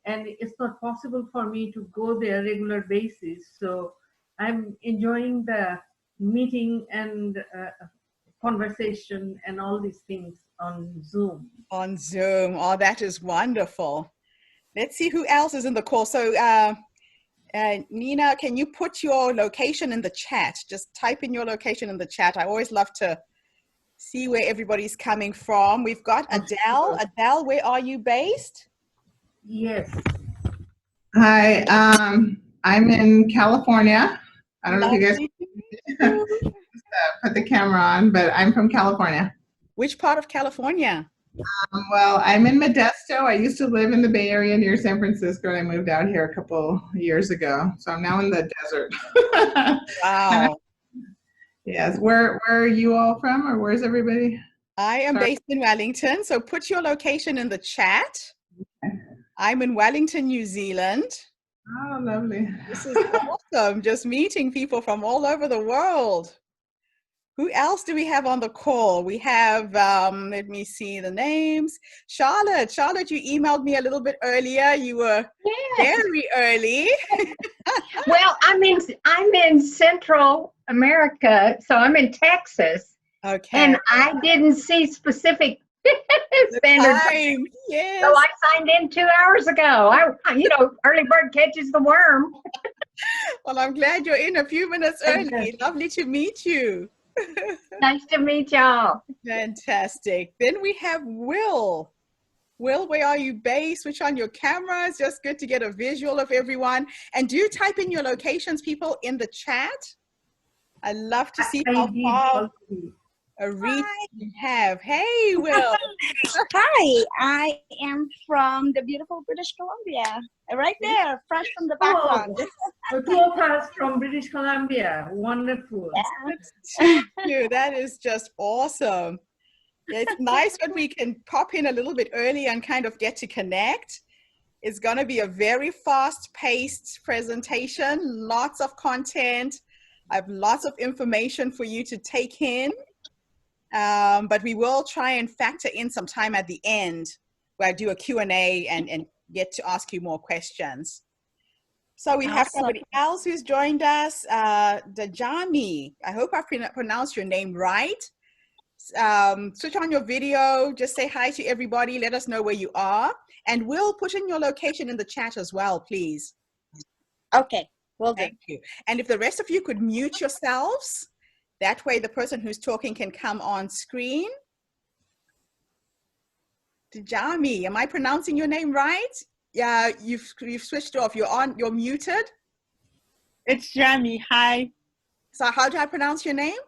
and it's not possible for me to go there regular basis. So I'm enjoying the meeting and conversation and all these things on Zoom. On Zoom. Oh, that is wonderful. Let's see who else is in the call. So, Nina, can you put your location in the chat? Just type in your location in the chat. I always love to see where everybody's coming from. We've got Adele. Adele, where are you based? Yes. Hi, I'm in California. I don't know if you guys put the camera on, but I'm from California. Which part of California? Well, I'm in Modesto. I used to live in the Bay Area near San Francisco, and I moved out here a couple years ago. So I'm now in the desert. Wow. Yes. Where are you all from, or where's everybody? I am based in Wellington. So put your location in the chat. Okay. I'm in Wellington, New Zealand. Oh, lovely. This is awesome. Just meeting people from all over the world. Who else do we have on the call? We have, let me see the names. Charlotte. Charlotte, you emailed me a little bit earlier. You were very early. Well, I'm in Central America, so I'm in Texas. Okay. And I didn't see specific standard time. Yes. So I signed in 2 hours ago. Early bird catches the worm. Well, I'm glad you're in a few minutes early. Lovely to meet you. Nice to meet y'all. Fantastic. Then we have Will. Will, where are you based? Switch on your camera. It's just good to get a visual of everyone. And do type in your locations, people, in the chat. I love to see how far a reach you have. Hey, Will. Hi, I am from the beautiful British Columbia. Right there, fresh from the background. Oh, two of us from British Columbia. Wonderful. Yeah. Thank you. That is just awesome. It's nice when we can pop in a little bit early and kind of get to connect. It's going to be a very fast-paced presentation, lots of content. I have lots of information for you to take in. But we will try and factor in some time at the end where I do a Q&A and get to ask you more questions. So we have somebody else who's joined us, Dajami. I hope I pronounced your name right. Switch on your video, just say hi to everybody, let us know where you are, and we'll put in your location in the chat as well, please. Okay, will do. Thank you. And if the rest of you could mute yourselves, that way the person who's talking can come on screen. Dajami, am I pronouncing your name right? Yeah, you've switched off. You're muted. It's Jami. Hi. So how do I pronounce your name?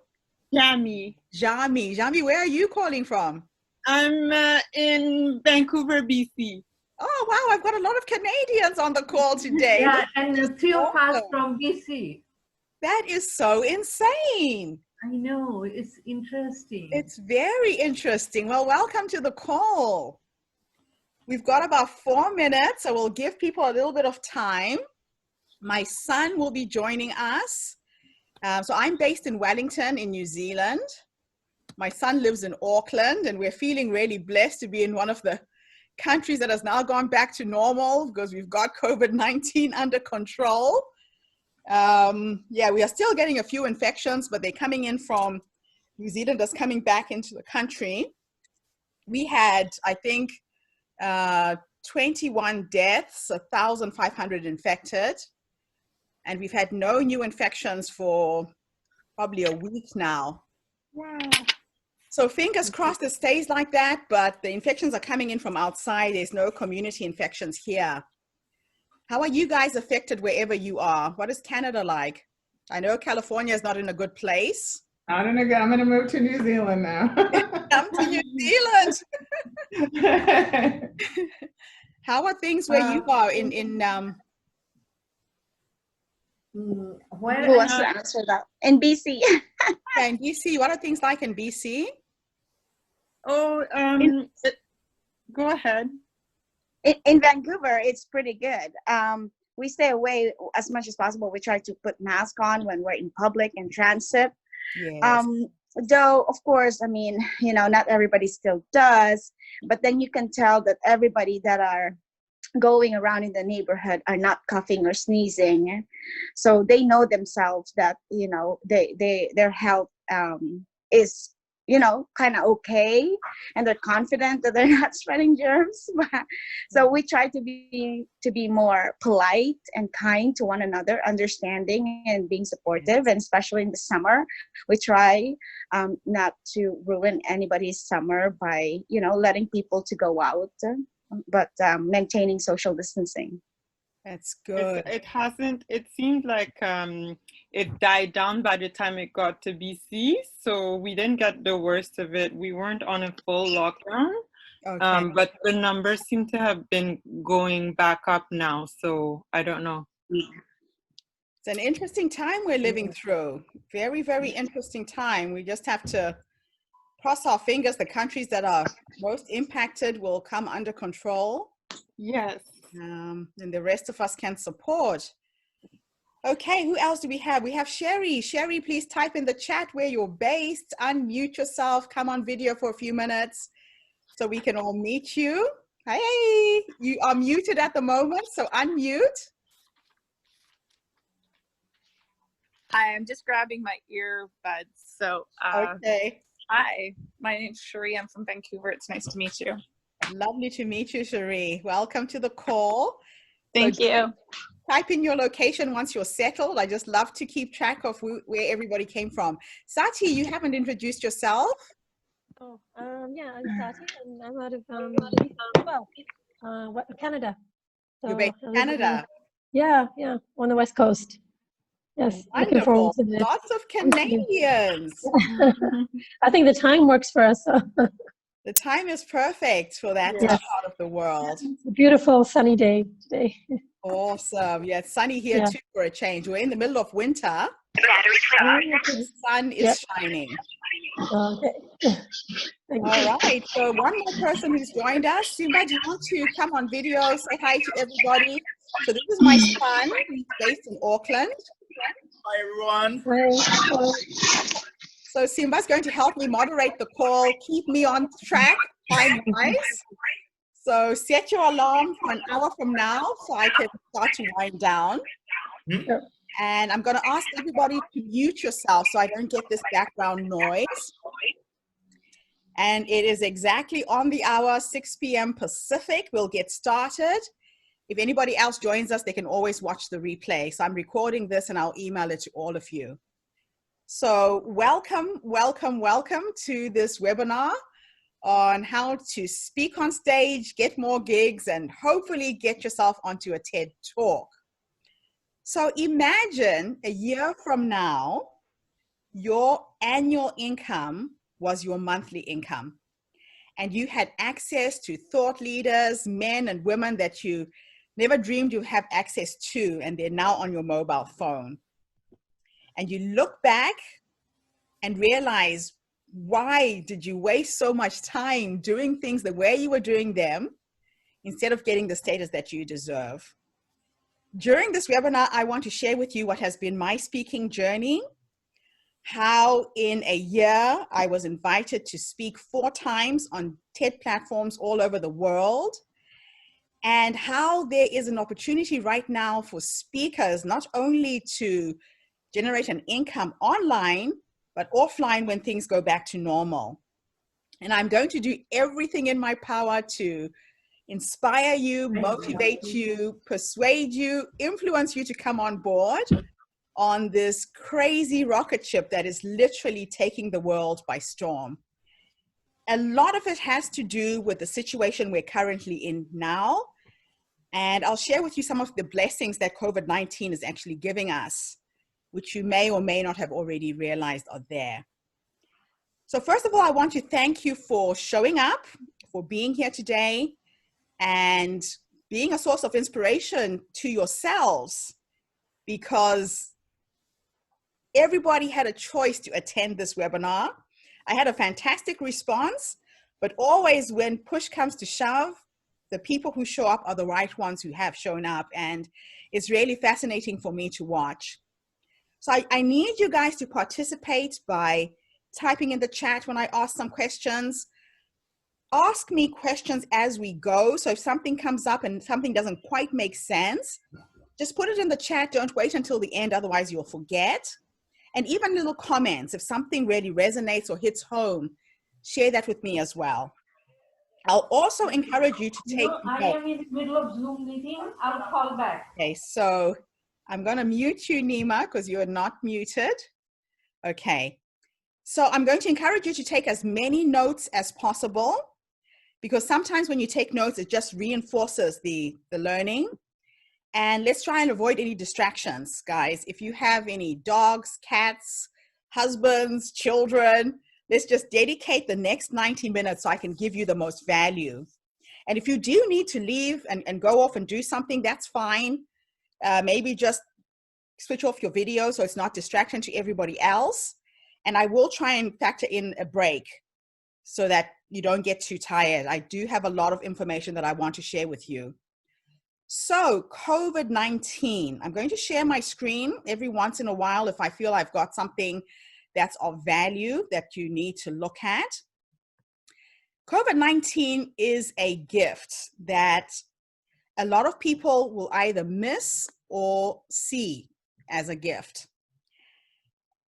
Jami. Jami. Jami, where are you calling from? I'm in Vancouver, BC. Oh, wow. I've got a lot of Canadians on the call today. Yeah, and a few of us from BC. That is so insane. I know. It's interesting. It's very interesting. Well, welcome to the call. We've got about 4 minutes, so we'll give people a little bit of time. My son will be joining us. So I'm based in Wellington in New Zealand. My son lives in Auckland, and we're feeling really blessed to be in one of the countries that has now gone back to normal because we've got COVID-19 under control. Yeah, we are still getting a few infections, but they're coming in from New Zealanders coming back into the country. We had, I think, 21 deaths, 1,500 infected. And we've had no new infections for probably a week now. Wow. So fingers crossed it stays like that, but the infections are coming in from outside. There's no community infections here. How are you guys affected wherever you are? What is Canada like? I know California is not in a good place. I don't know. I'm going to move to New Zealand now. Come to New Zealand. How are things where you are Who wants to answer that? In BC. Yeah, in BC, what are things like in BC? Oh, go ahead. In Vancouver, it's pretty good. We stay away as much as possible. We try to put masks on when we're in public and transit. Yes. Though, of course, I mean, not everybody still does. But then you can tell that everybody that are going around in the neighborhood are not coughing or sneezing. So they know themselves that, their health is, kind of okay, and they're confident that they're not spreading germs. So we try to be more polite and kind to one another, understanding and being supportive. And especially in the summer, we try not to ruin anybody's summer by, letting people to go out, but maintaining social distancing. That's good. It seemed like it died down by the time it got to BC, so we didn't get the worst of it. We weren't on a full lockdown, Okay. but the numbers seem to have been going back up now, so I don't know. It's an interesting time we're living through. Very, very interesting time. We just have to cross our fingers. The countries that are most impacted will come under control. Yes. And the rest of us can support. Okay, who else do we have? We have Sherry. Sherry, please type in the chat where you're based. Unmute yourself. Come on video for a few minutes so we can all meet you. Hey, you are muted at the moment, so unmute. Hi, I'm just grabbing my earbuds. So, Okay. hi, my name's Cherie. I'm from Vancouver. It's nice to meet you. Lovely to meet you, Cherie. Welcome to the call. Thank you. Type in your location once you're settled. I just love to keep track of where everybody came from. Sati, you haven't introduced yourself. Oh, yeah, I'm Sati, and I'm out of Canada. You're based in Canada. Yeah, on the West Coast. Yes, looking forward to this. Lots of Canadians. I think the time works for us. The time is perfect for that part of the world. It's a beautiful sunny day today. Awesome. Yeah, it's sunny here too for a change. We're in the middle of winter. The sun is shining. Okay. All right. So one more person who's joined us. Simba, do you want to come on video, say hi to everybody? So this is my son. He's based in Auckland. Hi, everyone. Hi. So Simba's going to help me moderate the call, keep me on track time-wise. So set your alarm for an hour from now so I can start to wind down. Sure. And I'm going to ask everybody to mute yourself so I don't get this background noise. And it is exactly on the hour, 6 p.m. Pacific. We'll get started. If anybody else joins us, they can always watch the replay. So I'm recording this and I'll email it to all of you. So welcome to this webinar on how to speak on stage, get more gigs, and hopefully get yourself onto a TED Talk. So imagine a year from now, your annual income was your monthly income, and you had access to thought leaders, men and women that you never dreamed you'd have access to, and they're now on your mobile phone. And you look back and realize, why did you waste so much time doing things the way you were doing them instead of getting the status that you deserve? During this webinar, I want to share with you what has been my speaking journey, how in a year I was invited to speak 4 times on TED platforms all over the world, and how there is an opportunity right now for speakers not only to generate an income online, but offline when things go back to normal. And I'm going to do everything in my power to inspire you, motivate you, persuade you, influence you to come on board on this crazy rocket ship that is literally taking the world by storm. A lot of it has to do with the situation we're currently in now. And I'll share with you some of the blessings that COVID-19 is actually giving us, which you may or may not have already realized are there. So first of all, I want to thank you for showing up, for being here today, and being a source of inspiration to yourselves, because everybody had a choice to attend this webinar. I had a fantastic response, but always when push comes to shove, the people who show up are the right ones who have shown up, and it's really fascinating for me to watch. So I need you guys to participate by typing in the chat when I ask some questions. ask me questions as we go. So if something comes up and something doesn't quite make sense, just put it in the chat. Don't wait until the end, otherwise you'll forget. And even little comments, if something really resonates or hits home, share that with me as well. I'll also encourage you to take notes. I am in the middle of Zoom meeting. I'll call back. Okay, so I'm going to mute you, Nima, because you are not muted. Okay, so I'm going to encourage you to take as many notes as possible, because sometimes when you take notes, it just reinforces the learning. And let's try and avoid any distractions, guys. If you have any dogs, cats, husbands, children, let's just dedicate the next 90 minutes so I can give you the most value. And if you do need to leave and go off and do something, that's fine. Maybe just switch off your video so it's not distraction to everybody else. And I will try and factor in a break so that you don't get too tired. I do have a lot of information that I want to share with you. So COVID-19, I'm going to share my screen every once in a while if I feel I've got something that's of value that you need to look at. COVID-19 is a gift that a lot of people will either miss or see as a gift.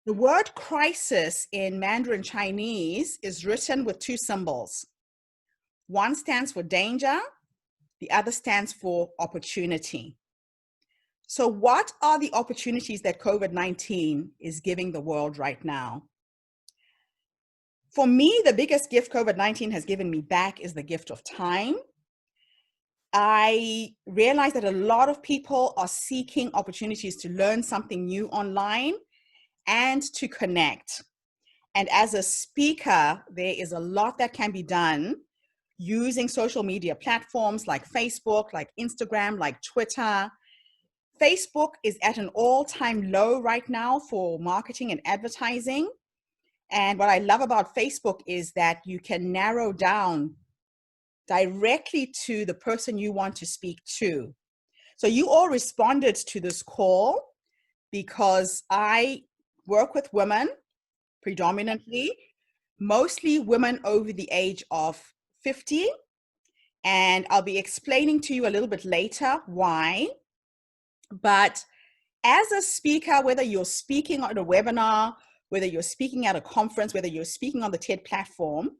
The word crisis in Mandarin Chinese is written with two symbols. One stands for danger, the other stands for opportunity. So what are the opportunities that COVID-19 is giving the world right now? For me, the biggest gift COVID-19 has given me back is the gift of time. I realize that a lot of people are seeking opportunities to learn something new online and to connect. And as a speaker, there is a lot that can be done using social media platforms like Facebook, like Instagram, like Twitter. Facebook is at an all-time low right now for marketing and advertising. And what I love about Facebook is that you can narrow down directly to the person you want to speak to. So you all responded to this call because I work with women predominantly, mostly women over the age of 50. And I'll be explaining to you a little bit later why. But as a speaker, whether you're speaking on a webinar, whether you're speaking at a conference, whether you're speaking on the TED platform,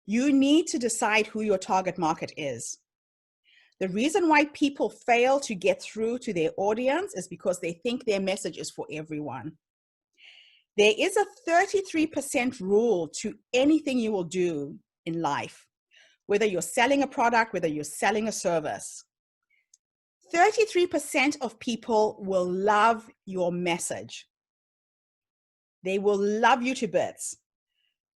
you need to decide who your target market is. The reason why people fail to get through to their audience is because they think their message is for everyone. There is a 33% rule to anything you will do in life, whether you're selling a product, whether you're selling a service. 33% of people will love your message. They will love you to bits.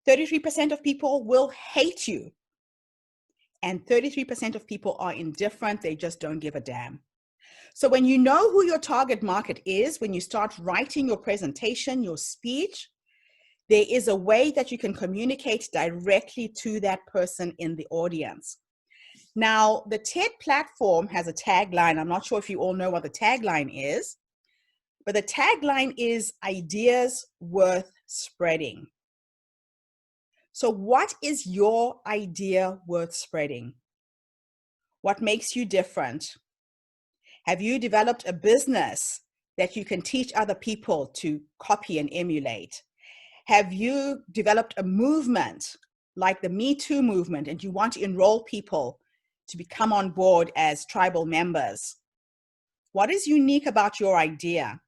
33% of people will hate you. And 33% of people are indifferent. They just don't give a damn. So when you know who your target market is, when you start writing your presentation, your speech, there is a way that you can communicate directly to that person in the audience. Now, the TED platform has a tagline. I'm not sure if you all know what the tagline is, but the tagline is ideas worth spreading. So what is your idea worth spreading? What makes you different? Have you developed a business that you can teach other people to copy and emulate? Have you developed a movement like the Me Too movement and you want to enroll people to become on board as tribal members? What is unique about your idea?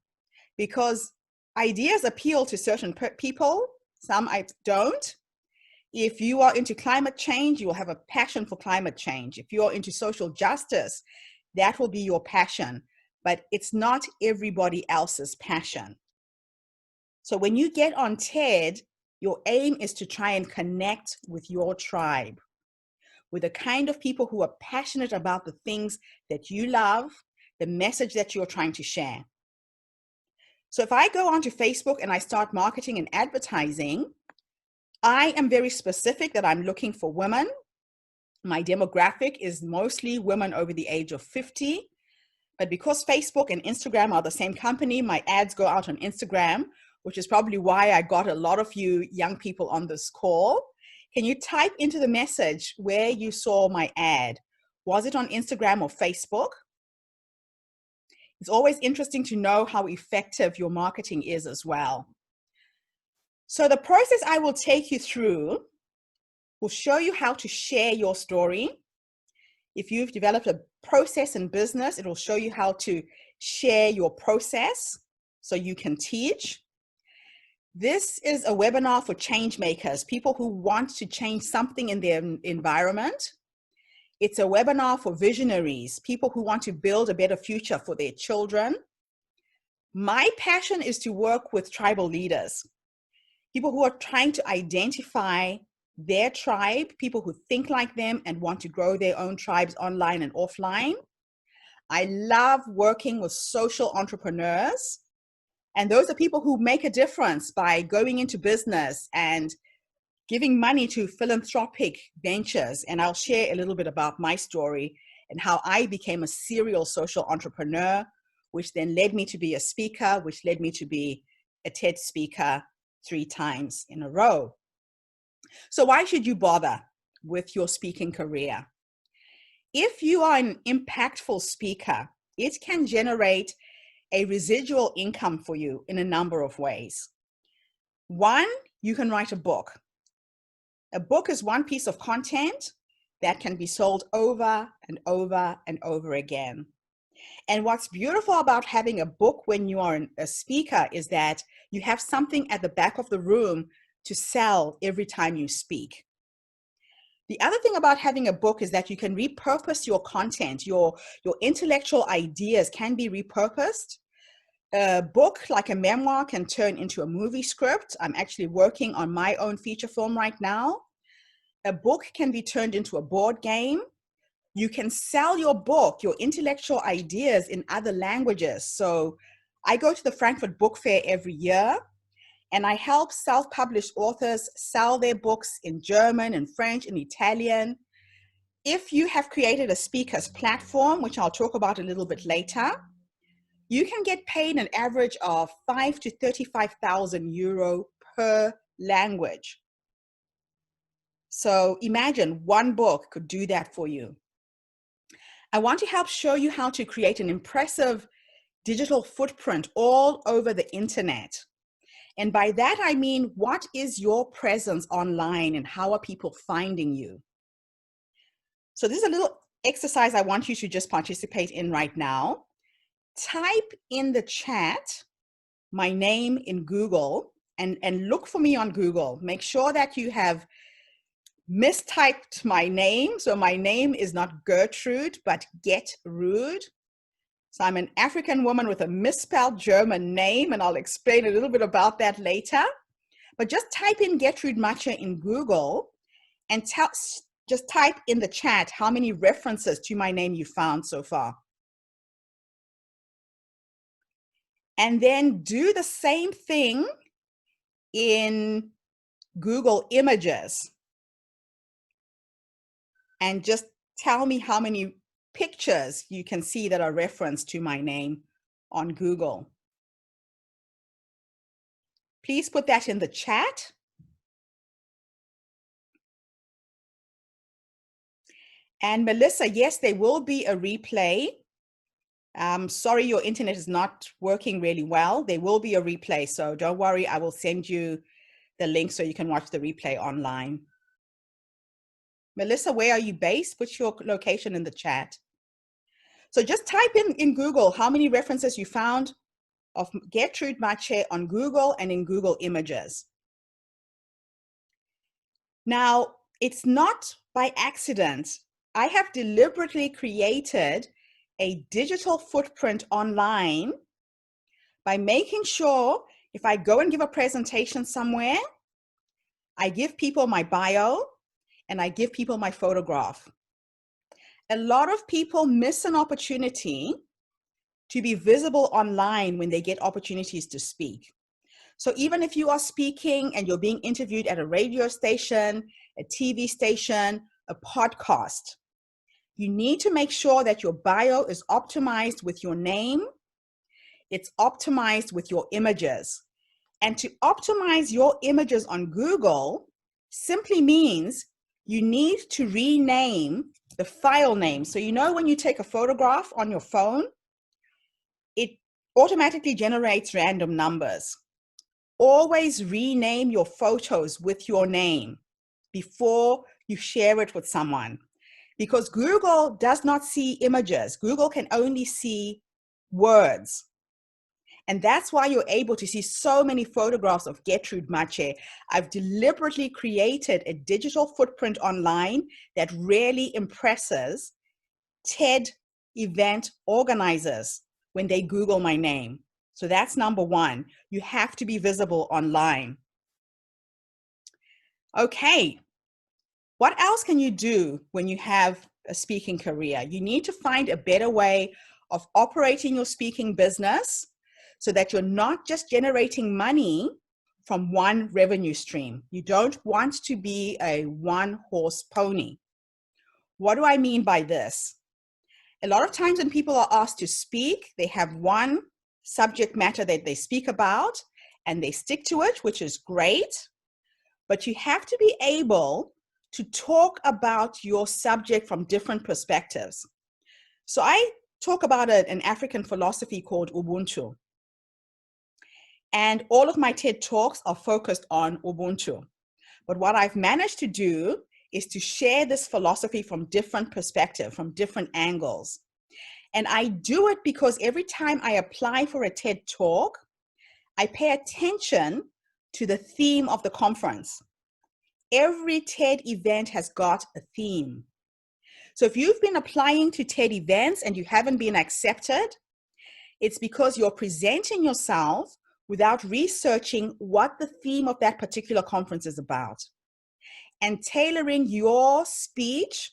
Because ideas appeal to certain people, some don't. If you are into climate change, you will have a passion for climate change. If you are into social justice, that will be your passion, but it's not everybody else's passion. So when you get on TED, your aim is to try and connect with your tribe, with the kind of people who are passionate about the things that you love, the message that you're trying to share. So if I go onto Facebook and I start marketing and advertising, I am very specific that I'm looking for women. My demographic is mostly women over the age of 50. But because Facebook and Instagram are the same company, my ads go out on Instagram, which is probably why I got a lot of you young people on this call. Can you type into the message where you saw my ad? Was it on Instagram or Facebook? It's always interesting to know how effective your marketing is as well. So the process I will take you through will show you how to share your story. If you've developed a process in business, it will show you how to share your process so you can teach. This is a webinar for change makers, people who want to change something in their environment. It's a webinar for visionaries, people who want to build a better future for their children. My passion is to work with tribal leaders, people who are trying to identify their tribe, people who think like them and want to grow their own tribes online and offline. I love working with social entrepreneurs. And those are people who make a difference by going into business and giving money to philanthropic ventures. And I'll share a little bit about my story and how I became a serial social entrepreneur, which then led me to be a speaker, which led me to be a TED speaker 3 times in a row. So why should you bother with your speaking career? If you are an impactful speaker, it can generate a residual income for you in a number of ways. One, you can write a book. A book is one piece of content that can be sold over and over and over again. And what's beautiful about having a book when you are a speaker is that you have something at the back of the room to sell every time you speak. The other thing about having a book is that you can repurpose your content. Your intellectual ideas can be repurposed. A book like a memoir can turn into a movie script. I'm actually working on my own feature film right now. A book can be turned into a board game. You can sell your book, your intellectual ideas in other languages. So I go to the Frankfurt Book Fair every year, and I help self-published authors sell their books in German and French and Italian. If you have created a speaker's platform, which I'll talk about a little bit later, you can get paid an average of 5,000 to 35,000 euro per language. So imagine one book could do that for you. I want to help show you how to create an impressive digital footprint all over the internet. And by that, I mean, what is your presence online and how are people finding you? So this is a little exercise I want you to just participate in right now. Type in the chat my name in Google and look for me on Google. Make sure that you have mistyped my name. So my name is not Gertrude, but Getrude. So I'm an African woman with a misspelled German name, and I'll explain a little bit about that later. But just type in Getrude Matshe in Google and just type in the chat how many references to my name you found so far. And then do the same thing in Google Images. And just tell me how many pictures you can see that are referenced to my name on Google. Please put that in the chat. And Melissa, yes, there will be a replay. Sorry, your internet is not working really well. There will be a replay, so don't worry, I will send you the link so you can watch the replay online. Melissa, where are you based? Put your location in the chat. So just type in Google how many references you found of Getrude Matshe on Google and in Google Images. Now, it's not by accident. I have deliberately created a digital footprint online by making sure if I go and give a presentation somewhere, I give people my bio and I give people my photograph. A lot of people miss an opportunity to be visible online when they get opportunities to speak. So even if you are speaking and you're being interviewed at a radio station, a TV station, a podcast, you need to make sure that your bio is optimized with your name, it's optimized with your images. And to optimize your images on Google, simply means you need to rename the file name. So you know when you take a photograph on your phone, it automatically generates random numbers. Always rename your photos with your name before you share it with someone, because Google does not see images. Google can only see words. And that's why you're able to see so many photographs of Getrude Matshe. I've deliberately created a digital footprint online that really impresses TED event organizers when they Google my name. So that's number one. You have to be visible online. Okay. What else can you do when you have a speaking career? You need to find a better way of operating your speaking business so that you're not just generating money from one revenue stream. You don't want to be a one-horse pony. What do I mean by this? A lot of times when people are asked to speak, they have one subject matter that they speak about and they stick to it, which is great. But you have to be able to talk about your subject from different perspectives. So I talk about an African philosophy called Ubuntu. And all of my TED Talks are focused on Ubuntu. But what I've managed to do is to share this philosophy from different perspectives, from different angles. And I do it because every time I apply for a TED Talk, I pay attention to the theme of the conference. Every TED event has got a theme. So if you've been applying to TED events and you haven't been accepted, it's because you're presenting yourself without researching what the theme of that particular conference is about and tailoring your speech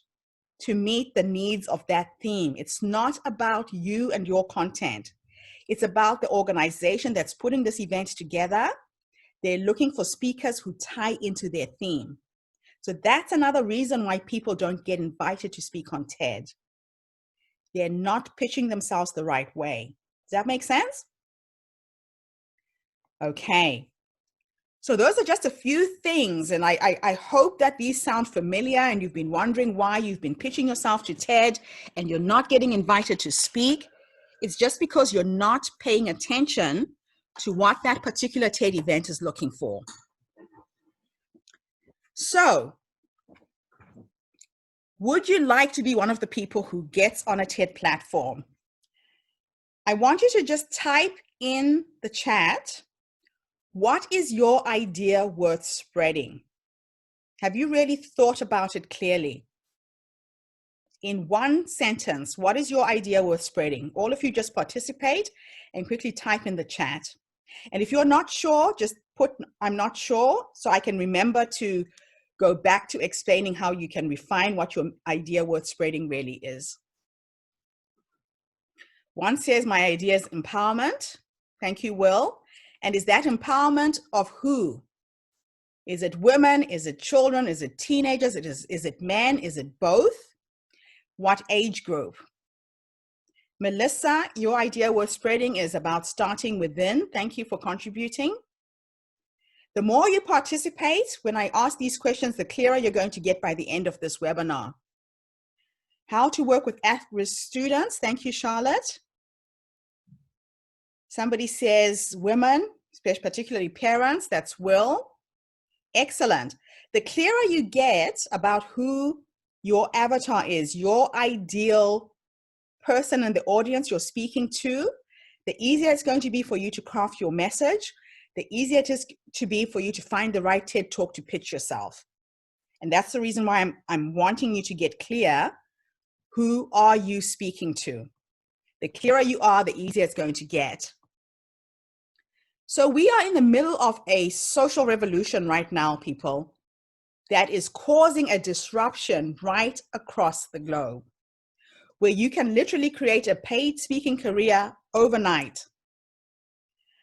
to meet the needs of that theme. It's not about you and your content. It's about the organization that's putting this event together. They're looking for speakers who tie into their theme. So that's another reason why people don't get invited to speak on TED. They're not pitching themselves the right way. Does that make sense? Okay. So those are just a few things, and I hope that these sound familiar and you've been wondering why you've been pitching yourself to TED and you're not getting invited to speak. It's just because you're not paying attention to what that particular TED event is looking for. So, would you like to be one of the people who gets on a TED platform? I want you to just type in the chat, what is your idea worth spreading? Have you really thought about it clearly? In one sentence, what is your idea worth spreading? All of you just participate and quickly type in the chat. And if you're not sure, just put, I'm not sure, so I can remember to go back to explaining how you can refine what your idea worth spreading really is. One says, my idea is empowerment. Thank you, Will. And is that empowerment of who? Is it women? Is it children? Is it teenagers? Is it men? Is it both? What age group? Melissa, your idea worth spreading is about starting within. Thank you for contributing. The more you participate, when I ask these questions, the clearer you're going to get by the end of this webinar. How to work with at-risk students. Thank you, Charlotte. Somebody says women, particularly parents. That's Will. Excellent. The clearer you get about who your avatar is, your ideal person in the audience you're speaking to, the easier it's going to be for you to craft your message, the easier it is to be for you to find the right TED Talk to pitch yourself. And that's the reason why I'm wanting you to get clear. Who are you speaking to? The clearer you are, the easier it's going to get. So we are in the middle of a social revolution right now, people, that is causing a disruption right across the globe, where you can literally create a paid speaking career overnight.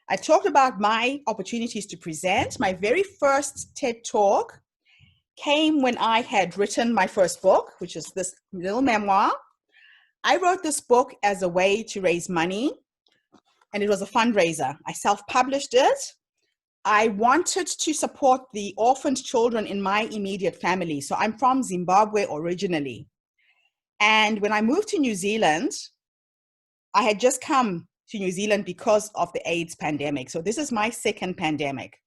I talked about my opportunities to present. My very first TED Talk came when I had written my first book, which is this little memoir. I wrote this book as a way to raise money, and it was a fundraiser. I self-published it. I wanted to support the orphaned children in my immediate family. So I'm from Zimbabwe originally. And when I moved to New Zealand, I had just come to New Zealand because of the AIDS pandemic. So this is my second pandemic.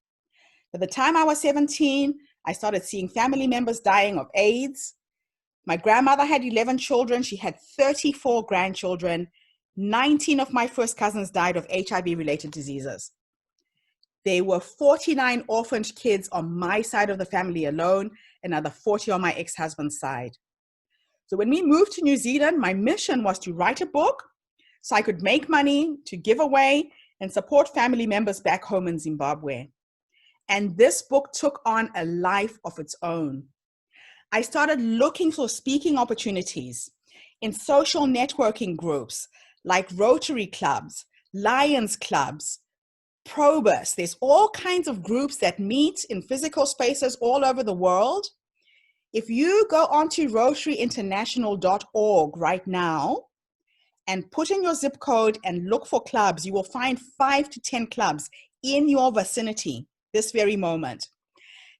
By the time I was 17, I started seeing family members dying of AIDS. My grandmother had 11 children. She had 34 grandchildren. 19 of my first cousins died of HIV-related diseases. There were 49 orphaned kids on my side of the family alone, another 40 on my ex-husband's side. So when we moved to New Zealand, my mission was to write a book so I could make money to give away and support family members back home in Zimbabwe. And this book took on a life of its own. I started looking for speaking opportunities in social networking groups like Rotary clubs, Lions clubs, Probus. There's all kinds of groups that meet in physical spaces all over the world. If you go onto rotaryinternational.org right now and put in your zip code and look for clubs, you will find 5 to 10 clubs in your vicinity this very moment.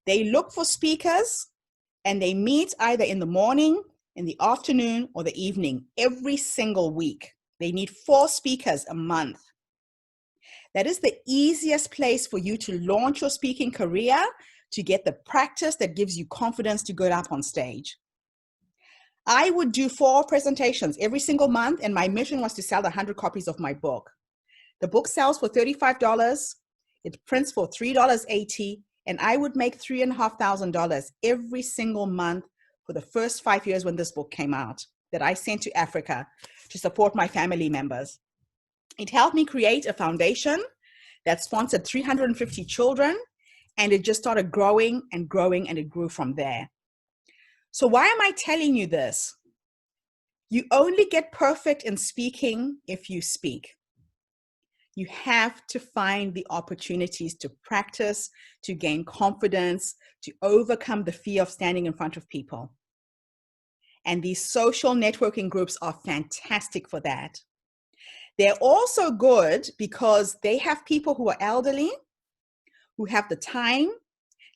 They look for speakers and they meet either in the morning, in the afternoon, or the evening every single week. They need 4 speakers a month. That is the easiest place for you to launch your speaking career, to get the practice that gives you confidence to get up on stage. I would do 4 presentations every single month, and my mission was to sell 100 copies of my book. The book sells for $35. It prints for $3.80, and I would make $3,500 every single month for the first 5 years when this book came out, that I sent to Africa to support my family members. It helped me create a foundation that sponsored 350 children, and it just started growing and growing, and it grew from there. So why am I telling you this? You only get perfect in speaking if you speak. You have to find the opportunities to practice, to gain confidence, to overcome the fear of standing in front of people. And these social networking groups are fantastic for that. They're also good because they have people who are elderly, who have the time,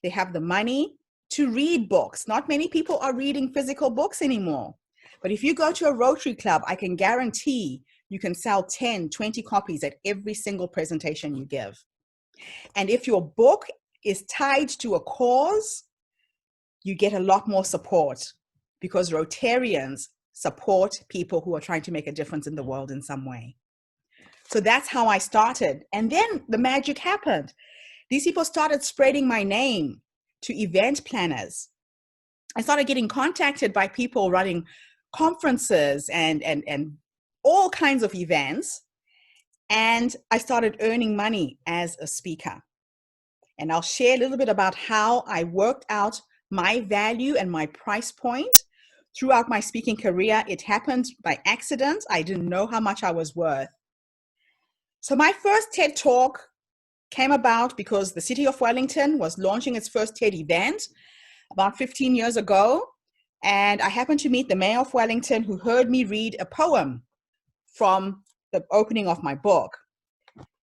they have the money to read books. Not many people are reading physical books anymore. But if you go to a Rotary club, I can guarantee you can sell 10, 20 copies at every single presentation you give. And if your book is tied to a cause, you get a lot more support, because Rotarians support people who are trying to make a difference in the world in some way. So that's how I started. And then the magic happened. These people started spreading my name to event planners. I started getting contacted by people running conferences and all kinds of events. And I started earning money as a speaker. And I'll share a little bit about how I worked out my value and my price point throughout my speaking career. It happened by accident. I didn't know how much I was worth. So my first TED Talk came about because the city of Wellington was launching its first TED event about 15 years ago. And I happened to meet the mayor of Wellington, who heard me read a poem from the opening of my book.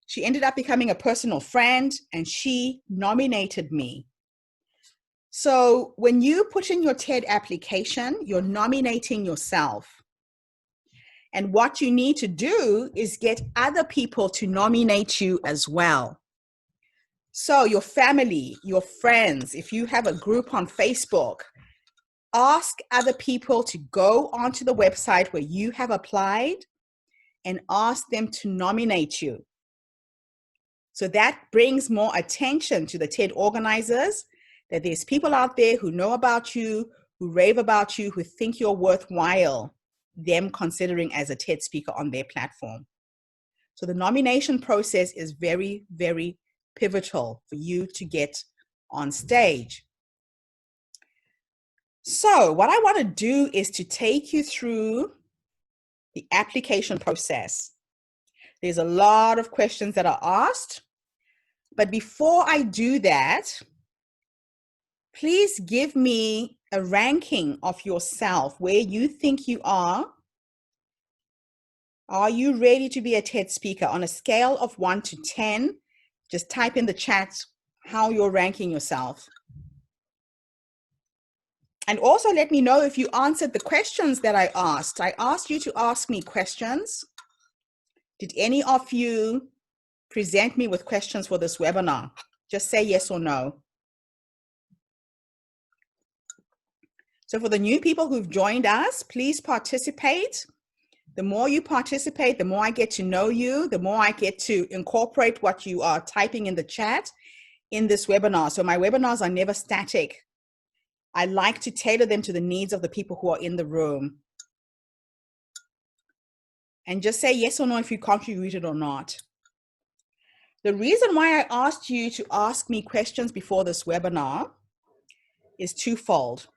She ended up becoming a personal friend, and she nominated me. So when you put in your TED application, you're nominating yourself. And what you need to do is get other people to nominate you as well. So your family, your friends, if you have a group on Facebook, ask other people to go onto the website where you have applied and ask them to nominate you. So that brings more attention to the TED organizers, that there's people out there who know about you, who rave about you, who think you're worthwhile, them considering as a TED speaker on their platform. So the nomination process is very, very pivotal for you to get on stage. So what I want to do is to take you through the application process. There's a lot of questions that are asked, but before I do that, please give me a ranking of yourself, where you think you are. Are you ready to be a TED speaker? On a scale of 1 to 10, just type in the chat how you're ranking yourself. And also let me know if you answered the questions that I asked. I asked you to ask me questions. Did any of you present me with questions for this webinar? Just say yes or no. So for the new people who've joined us, please participate. The more you participate, the more I get to know you, the more I get to incorporate what you are typing in the chat in this webinar. So my webinars are never static. I like to tailor them to the needs of the people who are in the room. And just say yes or no if you contributed or not. The reason why I asked you to ask me questions before this webinar is twofold.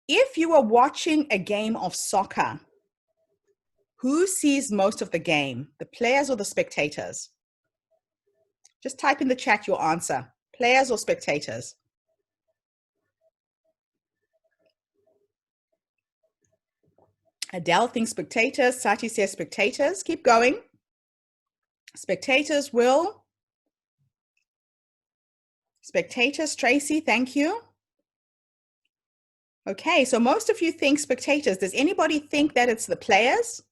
If you are watching a game of soccer, who sees most of the game, the players or the spectators? Just type in the chat your answer, players or spectators? Adele thinks spectators, Sati says spectators. Keep going. Spectators will. Spectators, Tracy, thank you. Okay, so most of you think spectators. Does anybody think that it's the players?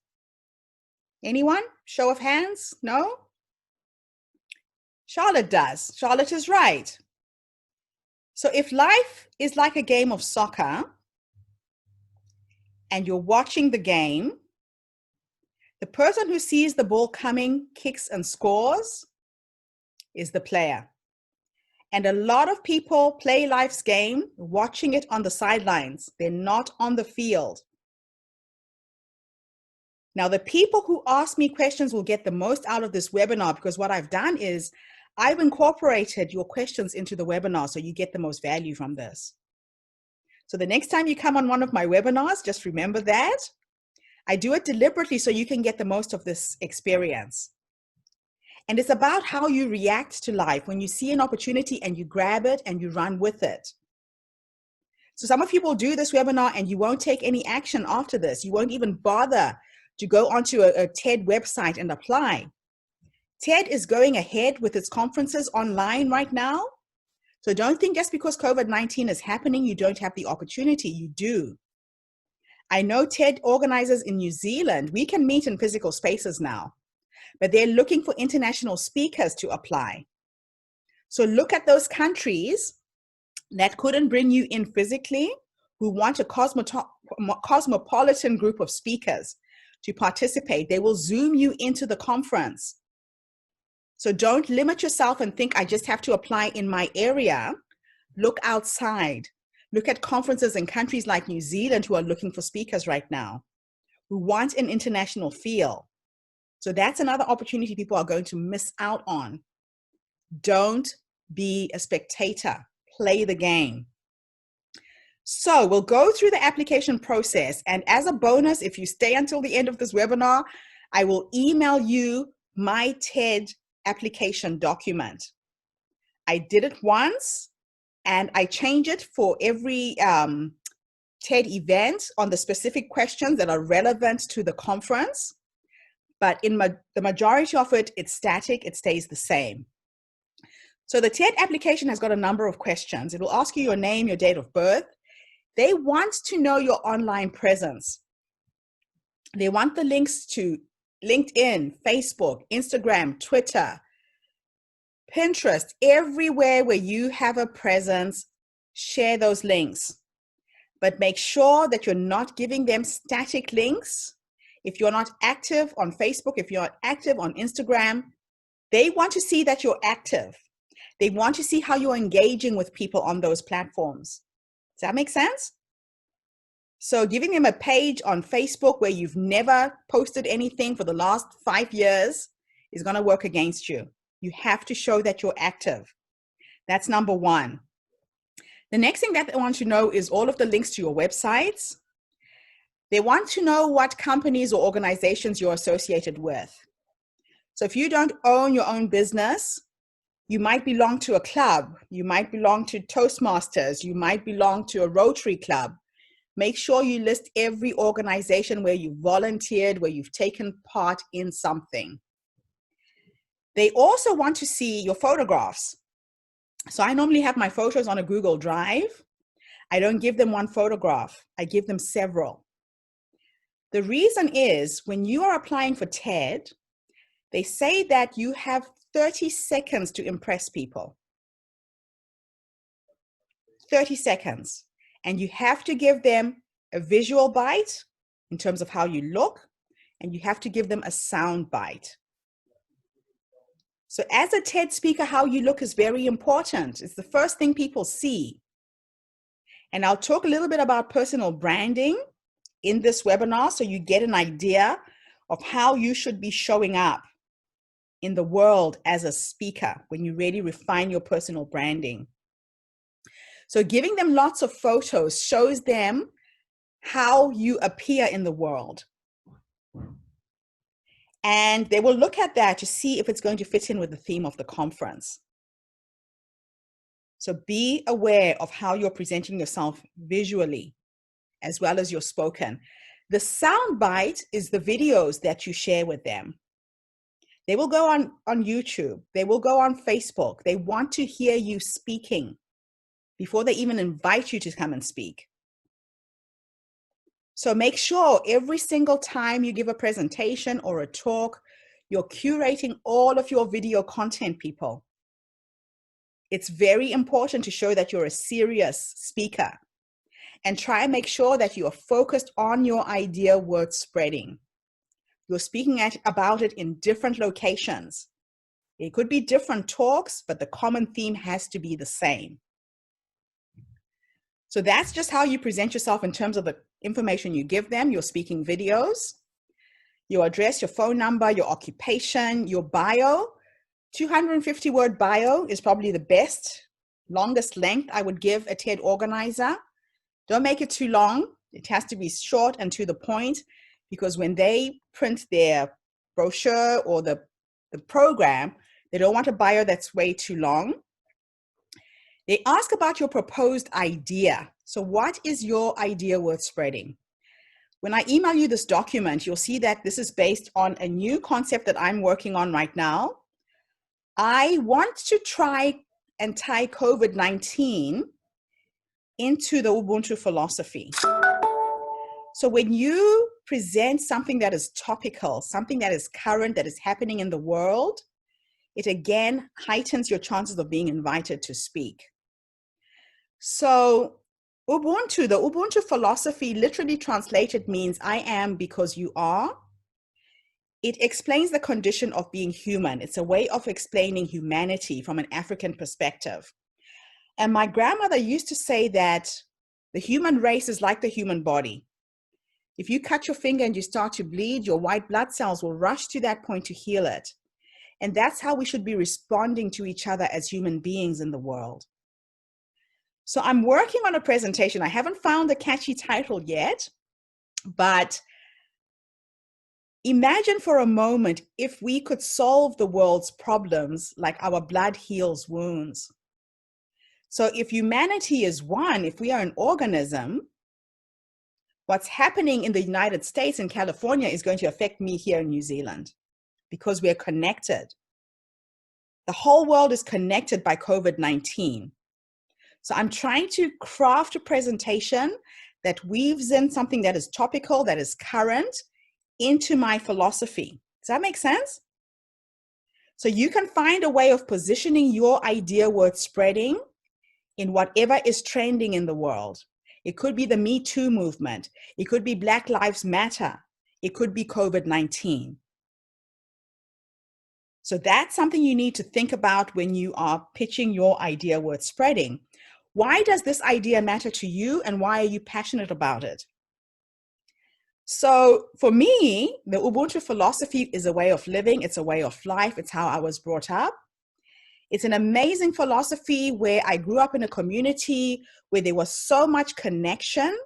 Anyone? Show of hands? No? Charlotte does. Charlotte is right. So if life is like a game of soccer and you're watching the game, the person who sees the ball coming, kicks and scores is the player. And a lot of people play life's game watching it on the sidelines. They're not on the field. Now, the people who ask me questions will get the most out of this webinar, because what I've done is I've incorporated your questions into the webinar so you get the most value from this. So the next time you come on one of my webinars, just remember that. I do it deliberately so you can get the most of this experience. And it's about how you react to life when you see an opportunity and you grab it and you run with it. So some of you will do this webinar and you won't take any action after this. You won't even bother to go onto a TED website and apply. TED is going ahead with its conferences online right now. So don't think just because COVID-19 is happening, you don't have the opportunity. You do. I know TED organizers in New Zealand, we can meet in physical spaces now, but they're looking for international speakers to apply. So look at those countries that couldn't bring you in physically, who want a cosmopolitan group of speakers to participate. They will Zoom you into the conference. So don't limit yourself and think, I just have to apply in my area. Look outside. Look at conferences in countries like New Zealand who are looking for speakers right now, who want an international feel. So that's another opportunity people are going to miss out on. Don't be a spectator. Play the game. So we'll go through the application process. And as a bonus, if you stay until the end of this webinar, I will email you my TED application document. I did it once and I change it for every TED event on the specific questions that are relevant to the conference. But in the majority of it, it's static, it stays the same. So the TED application has got a number of questions. It will ask you your name, your date of birth. They want to know your online presence. They want the links to LinkedIn, Facebook, Instagram, Twitter, Pinterest, everywhere where you have a presence, share those links. But make sure that you're not giving them static links. If you're not active on Facebook, if you're not active on Instagram, they want to see that you're active. They want to see how you're engaging with people on those platforms. Does that make sense? So giving them a page on Facebook where you've never posted anything for the last 5 years is going to work against you. You have to show that you're active. That's number one. The next thing that they want to know is all of the links to your websites. They want to know what companies or organizations you're associated with. So if you don't own your own business, you might belong to a club, you might belong to Toastmasters, you might belong to a Rotary Club. Make sure you list every organization where you volunteered, where you've taken part in something. They also want to see your photographs. So I normally have my photos on a Google Drive. I don't give them one photograph. I give them several. The reason is when you are applying for TED, they say that you have 30 seconds to impress people. 30 seconds. And you have to give them a visual bite in terms of how you look, and you have to give them a sound bite. So as a TED speaker, how you look is very important. It's the first thing people see. And I'll talk a little bit about personal branding in this webinar so you get an idea of how you should be showing up in the world as a speaker when you really refine your personal branding. So giving them lots of photos shows them how you appear in the world. And they will look at that to see if it's going to fit in with the theme of the conference. So be aware of how you're presenting yourself visually as well as your spoken. The sound bite is the videos that you share with them. They will go on YouTube. They will go on Facebook. They want to hear you speaking before they even invite you to come and speak. So make sure every single time you give a presentation or a talk, you're curating all of your video content, people. It's very important to show that you're a serious speaker, and try and make sure that you are focused on your idea worth spreading. You're speaking about it in different locations. It could be different talks, but the common theme has to be the same. So that's just how you present yourself in terms of the information you give them, your speaking videos, your address, your phone number, your occupation, your bio. 250-word bio is probably the best, longest length I would give a TED organizer. Don't make it too long. It has to be short and to the point, because when they print their brochure or the program, they don't want a bio that's way too long. They ask about your proposed idea. So what is your idea worth spreading? When I email you this document, you'll see that this is based on a new concept that I'm working on right now. I want to try and tie COVID-19 into the Ubuntu philosophy. So when you present something that is topical, something that is current, that is happening in the world, it again heightens your chances of being invited to speak. So Ubuntu, the Ubuntu philosophy literally translated means I am because you are. It explains the condition of being human. It's a way of explaining humanity from an African perspective. And my grandmother used to say that the human race is like the human body. If you cut your finger and you start to bleed, your white blood cells will rush to that point to heal it. And that's how we should be responding to each other as human beings in the world. So I'm working on a presentation. I haven't found a catchy title yet, but imagine for a moment if we could solve the world's problems like our blood heals wounds. So if humanity is one, if we are an organism, what's happening in the United States and California is going to affect me here in New Zealand because we're connected. The whole world is connected by COVID-19. So I'm trying to craft a presentation that weaves in something that is topical, that is current, into my philosophy. Does that make sense? So you can find a way of positioning your idea worth spreading in whatever is trending in the world. It could be the Me Too movement. It could be Black Lives Matter. It could be COVID-19. So that's something you need to think about when you are pitching your idea worth spreading. Why does this idea matter to you, and why are you passionate about it? So for me, the Ubuntu philosophy is a way of living. It's a way of life. It's how I was brought up. It's an amazing philosophy where I grew up in a community where there was so much connection.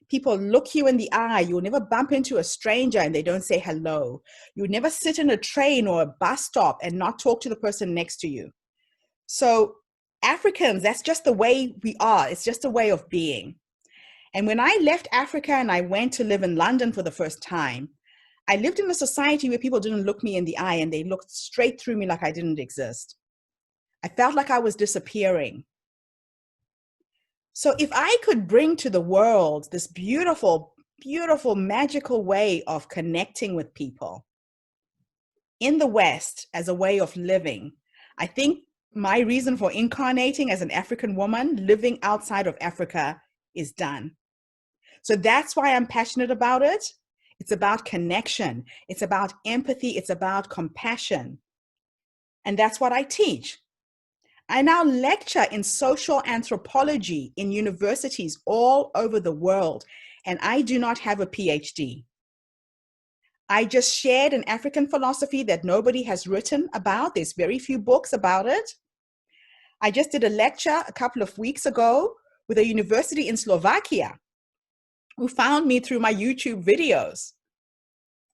People look you in the eye. You'll never bump into a stranger and they don't say hello. You'll never sit in a train or a bus stop and not talk to the person next to you. So Africans, that's just the way we are. It's just a way of being. And when I left Africa and I went to live in London for the first time, I lived in a society where people didn't look me in the eye and they looked straight through me like I didn't exist. I felt like I was disappearing. So if I could bring to the world this beautiful, beautiful, magical way of connecting with people in the West as a way of living, I think my reason for incarnating as an African woman living outside of Africa is done. So that's why I'm passionate about it. It's about connection. It's about empathy. It's about compassion. And that's what I teach. I now lecture in social anthropology in universities all over the world, and I do not have a PhD. I just shared an African philosophy that nobody has written about. There's very few books about it. I just did a lecture a couple of weeks ago with a university in Slovakia who found me through my YouTube videos.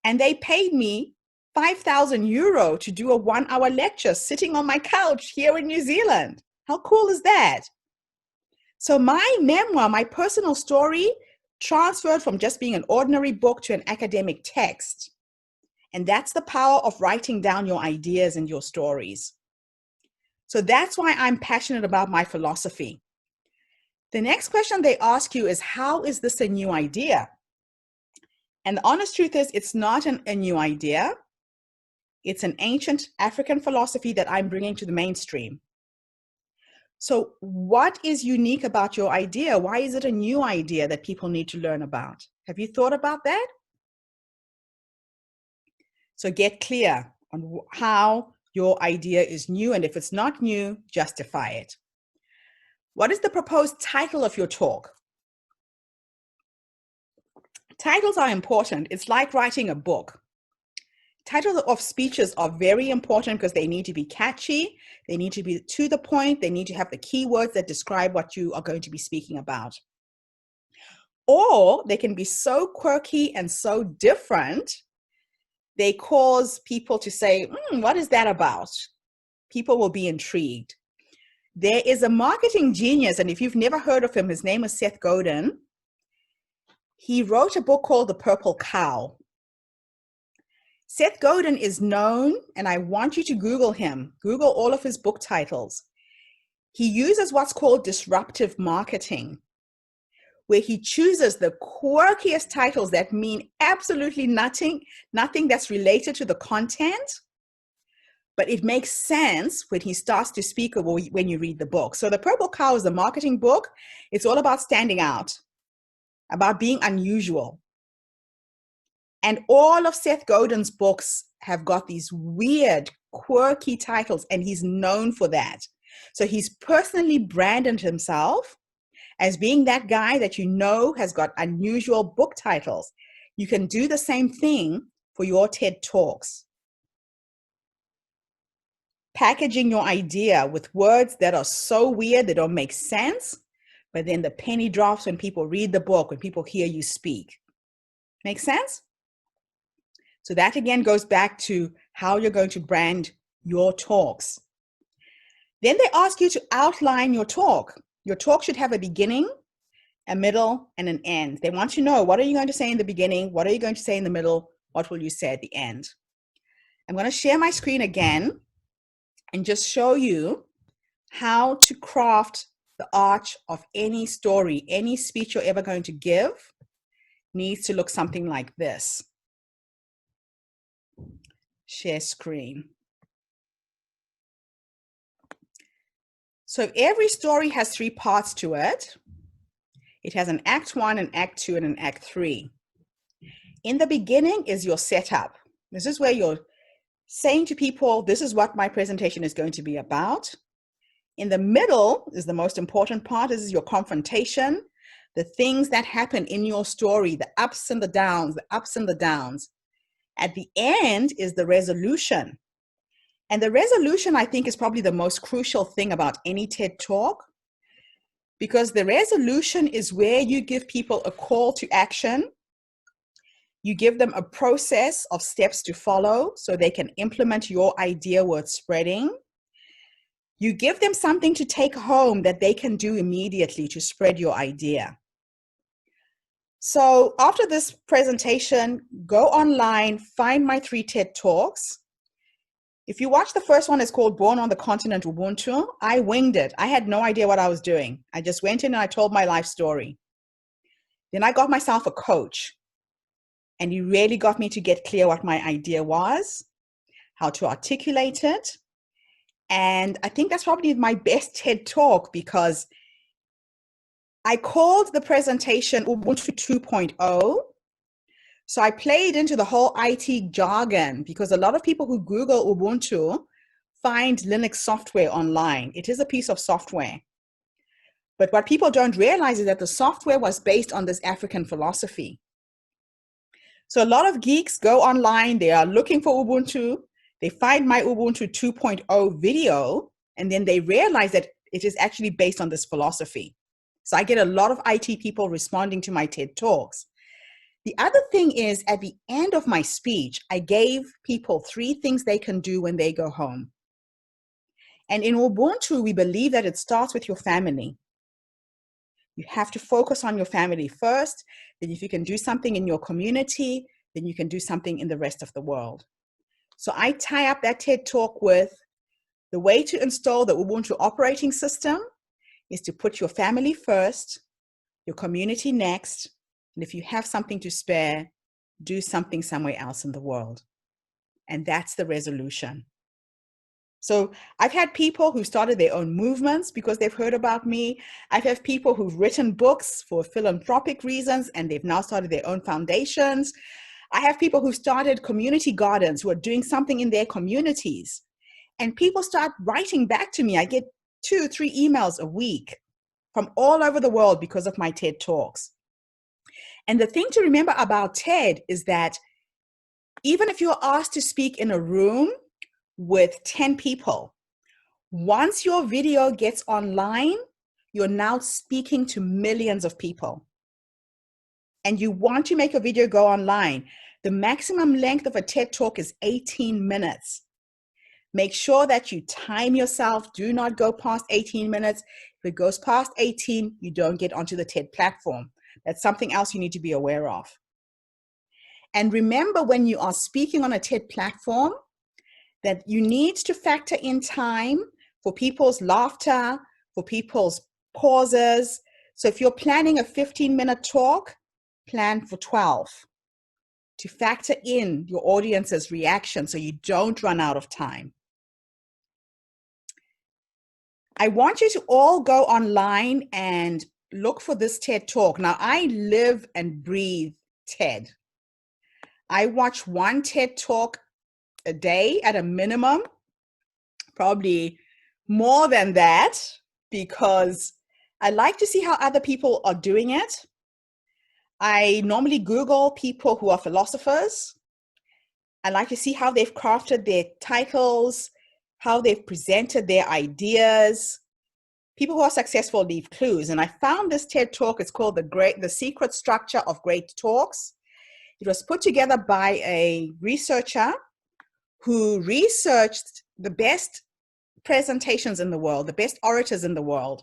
And they paid me 5,000 euro to do a 1-hour lecture sitting on my couch here in New Zealand. How cool is that? So my memoir, my personal story, transferred from just being an ordinary book to an academic text. And that's the power of writing down your ideas and your stories. So that's why I'm passionate about my philosophy. The next question they ask you is, how is this a new idea? And the honest truth is, it's not a new idea. It's an ancient African philosophy that I'm bringing to the mainstream. So what is unique about your idea? Why is it a new idea that people need to learn about? Have you thought about that? So get clear on how your idea is new, and if it's not new, justify it. What is the proposed title of your talk? Titles are important. It's like writing a book. Titles of speeches are very important because they need to be catchy, they need to be to the point, they need to have the keywords that describe what you are going to be speaking about. Or they can be so quirky and so different, they cause people to say, what is that about? People will be intrigued. There is a marketing genius, and if you've never heard of him, his name is Seth Godin. He wrote a book called The Purple Cow. Seth Godin is known, and I want you to Google him. Google all of his book titles. He uses what's called disruptive marketing, where he chooses the quirkiest titles that mean absolutely nothing that's related to the content, but it makes sense when he starts to speak or when you read the book. So The Purple Cow is a marketing book. It's all about standing out, about being unusual. And all of Seth Godin's books have got these weird, quirky titles, and he's known for that. So he's personally branded himself as being that guy that you know has got unusual book titles. You can do the same thing for your TED Talks. Packaging your idea with words that are so weird they don't make sense, but then the penny drops when people read the book, when people hear you speak. Make sense? So that again goes back to how you're going to brand your talks. Then they ask you to outline your talk. Your talk should have a beginning, a middle, and an end. They want to know, what are you going to say in the beginning? What are you going to say in the middle? What will you say at the end? I'm going to share my screen again and just show you how to craft the arch of any story. Any speech you're ever going to give needs to look something like this. Share screen. So every story has 3 parts to it. It has an act 1, an act 2, and an act 3. In the beginning is your setup. This is where you're saying to people, this is what my presentation is going to be about. In the middle is the most important part. This is your confrontation, the things that happen in your story, the ups and the downs, the ups and the downs. At the end is the resolution. And the resolution, I think, is probably the most crucial thing about any TED Talk, because the resolution is where you give people a call to action. You give them a process of steps to follow so they can implement your idea worth spreading. You give them something to take home that they can do immediately to spread your idea. So after this presentation, go online, find my 3 TED Talks. If you watch the first one, it's called Born on the Continent Ubuntu. I winged it. I had no idea what I was doing. I just went in and I told my life story. Then I got myself a coach, and he really got me to get clear what my idea was, how to articulate it. And I think that's probably my best TED Talk, because I called the presentation Ubuntu 2.0. So I played into the whole IT jargon, because a lot of people who Google Ubuntu find Linux software online. It is a piece of software. But what people don't realize is that the software was based on this African philosophy. So a lot of geeks go online, they are looking for Ubuntu, they find my Ubuntu 2.0 video, and then they realize that it is actually based on this philosophy. So I get a lot of IT people responding to my TED Talks. The other thing is, at the end of my speech, I gave people 3 things they can do when they go home. And in Ubuntu, we believe that it starts with your family. You have to focus on your family first. Then if you can do something in your community, then you can do something in the rest of the world. So I tie up that TED Talk with the way to install the Ubuntu operating system is to put your family first, your community next, and if you have something to spare, do something somewhere else in the world. And that's the resolution. So I've had people who started their own movements because they've heard about me. I've had people who've written books for philanthropic reasons, and they've now started their own foundations. I have people who started community gardens who are doing something in their communities. And people start writing back to me. I get 2 or 3 emails a week from all over the world because of my TED Talks. And the thing to remember about TED is that even if you're asked to speak in a room with 10 people, once your video gets online, you're now speaking to millions of people. And you want to make a video go online. The maximum length of a TED Talk is 18 minutes. Make sure that you time yourself. Do not go past 18 minutes. If it goes past 18, you don't get onto the TED platform. That's something else you need to be aware of. And remember, when you are speaking on a TED platform, that you need to factor in time for people's laughter, for people's pauses. So if you're planning a 15-minute talk, plan for 12 to factor in your audience's reaction so you don't run out of time. I want you to all go online and look for this TED Talk. Now, I live and breathe TED. I watch 1 TED Talk a day at a minimum, probably more than that, because I like to see how other people are doing it. I normally Google people who are philosophers. I like to see how they've crafted their titles, how they've presented their ideas. People who are successful leave clues. And I found this TED Talk. It's called The Secret Structure of Great Talks. It was put together by a researcher who researched the best presentations in the world, the best orators in the world.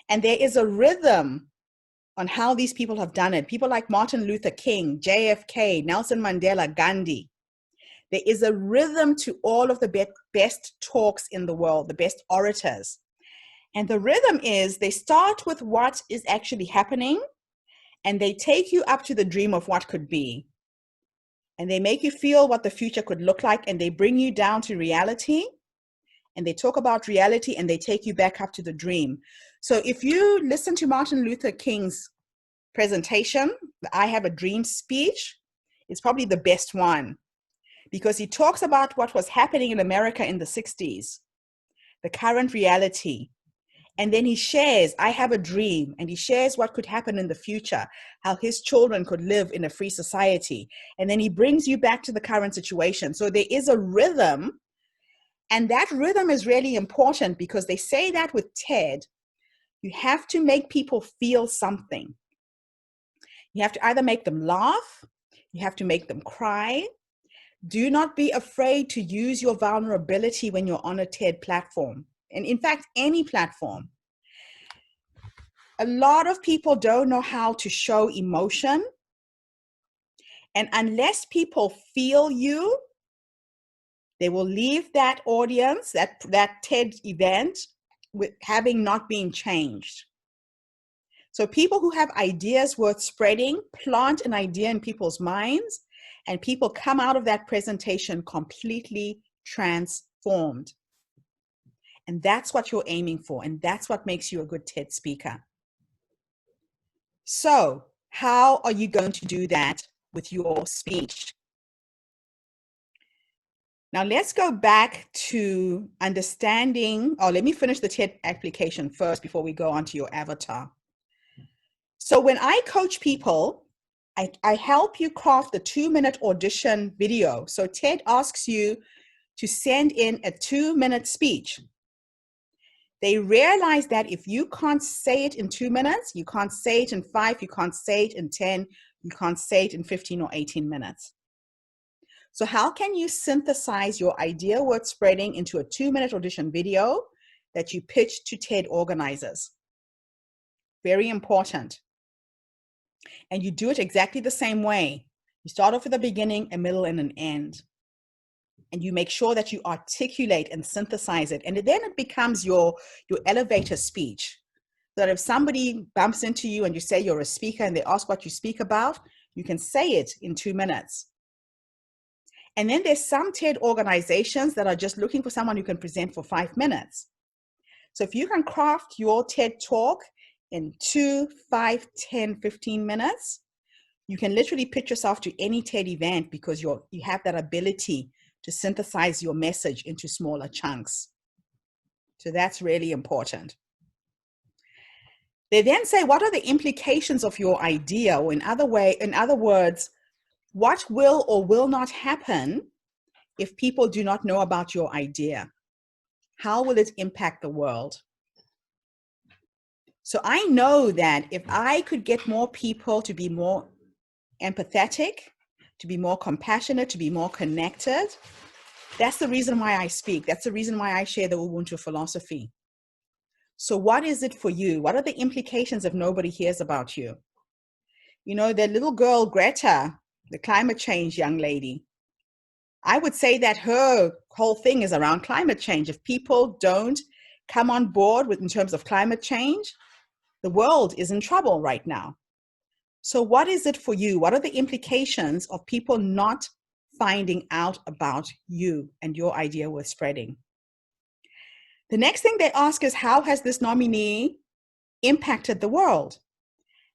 And there is a rhythm on how these people have done it. People like Martin Luther King, JFK, Nelson Mandela, Gandhi. There is a rhythm to all of the best talks in the world, the best orators. And the rhythm is they start with what is actually happening, and they take you up to the dream of what could be. And they make you feel what the future could look like, and they bring you down to reality, and they talk about reality, and they take you back up to the dream. So if you listen to Martin Luther King's presentation, the I Have a Dream speech, it's probably the best one, because he talks about what was happening in America in the 60s, the current reality. And then he shares, I have a dream, and he shares what could happen in the future, how his children could live in a free society. And then he brings you back to the current situation. So there is a rhythm, and that rhythm is really important, because they say that with TED, you have to make people feel something. You have to either make them laugh, you have to make them cry. Do not be afraid to use your vulnerability when you're on a TED platform. And in fact, any platform. a lot of people don't know how to show emotion. And unless people feel you, they will leave that audience, that TED event, with having not been changed. So people who have ideas worth spreading, plant an idea in people's minds, and people come out of that presentation completely transformed. And that's what you're aiming for. And that's what makes you a good TED speaker. So how are you going to do that with your speech? Now let's go back to understanding, let me finish the TED application first before we go on to your avatar. So when I coach people, I help you craft the 2-minute audition video. So TED asks you to send in a 2-minute speech. They realize that if you can't say it in 2 minutes, you can't say it in 5, you can't say it in 10, you can't say it in 15 or 18 minutes. So how can you synthesize your idea worth spreading into a 2-minute audition video that you pitch to TED organizers? Very important. And you do it exactly the same way. You start off with a beginning, a middle, and an end. And you make sure that you articulate and synthesize it. And then it becomes your elevator speech. So that if somebody bumps into you and you say you're a speaker and they ask what you speak about, you can say it in 2 minutes. And then there's some TED organizations that are just looking for someone who can present for 5 minutes. So if you can craft your TED talk in 2, 5, 10, 15 minutes, you can literally pitch yourself to any TED event because you have that ability to synthesize your message into smaller chunks. So that's really important. They then say, what are the implications of your idea? Or in other words, what will or will not happen if people do not know about your idea? How will it impact the world? So I know that if I could get more people to be more empathetic, to be more compassionate, to be more connected, that's the reason why I speak. That's the reason why I share the Ubuntu philosophy. So what is it for you? What are the implications if nobody hears about you? You know, the little girl, Greta, the climate change young lady, I would say that her whole thing is around climate change. If people don't come on board in terms of climate change, the world is in trouble right now. So what is it for you? What are the implications of people not finding out about you and your idea worth spreading? The next thing they ask is, how has this nominee impacted the world?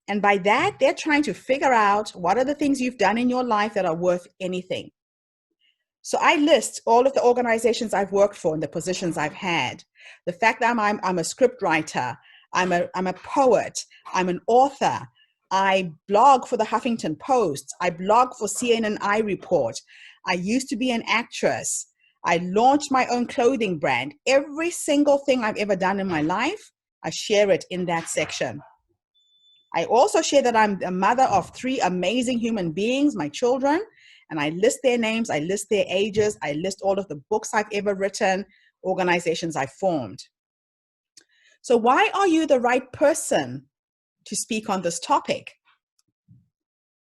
And by that, they're trying to figure out what are the things you've done in your life that are worth anything. So I list all of the organizations I've worked for and the positions I've had. The fact that I'm a script writer, I'm a poet, I'm an author, I blog for the Huffington Post, I blog for CNN iReport, I used to be an actress, I launched my own clothing brand. Every single thing I've ever done in my life, I share it in that section. I also share that I'm a mother of 3 amazing human beings, my children, and I list their names, I list their ages, I list all of the books I've ever written, organizations I've formed. So why are you the right person to speak on this topic?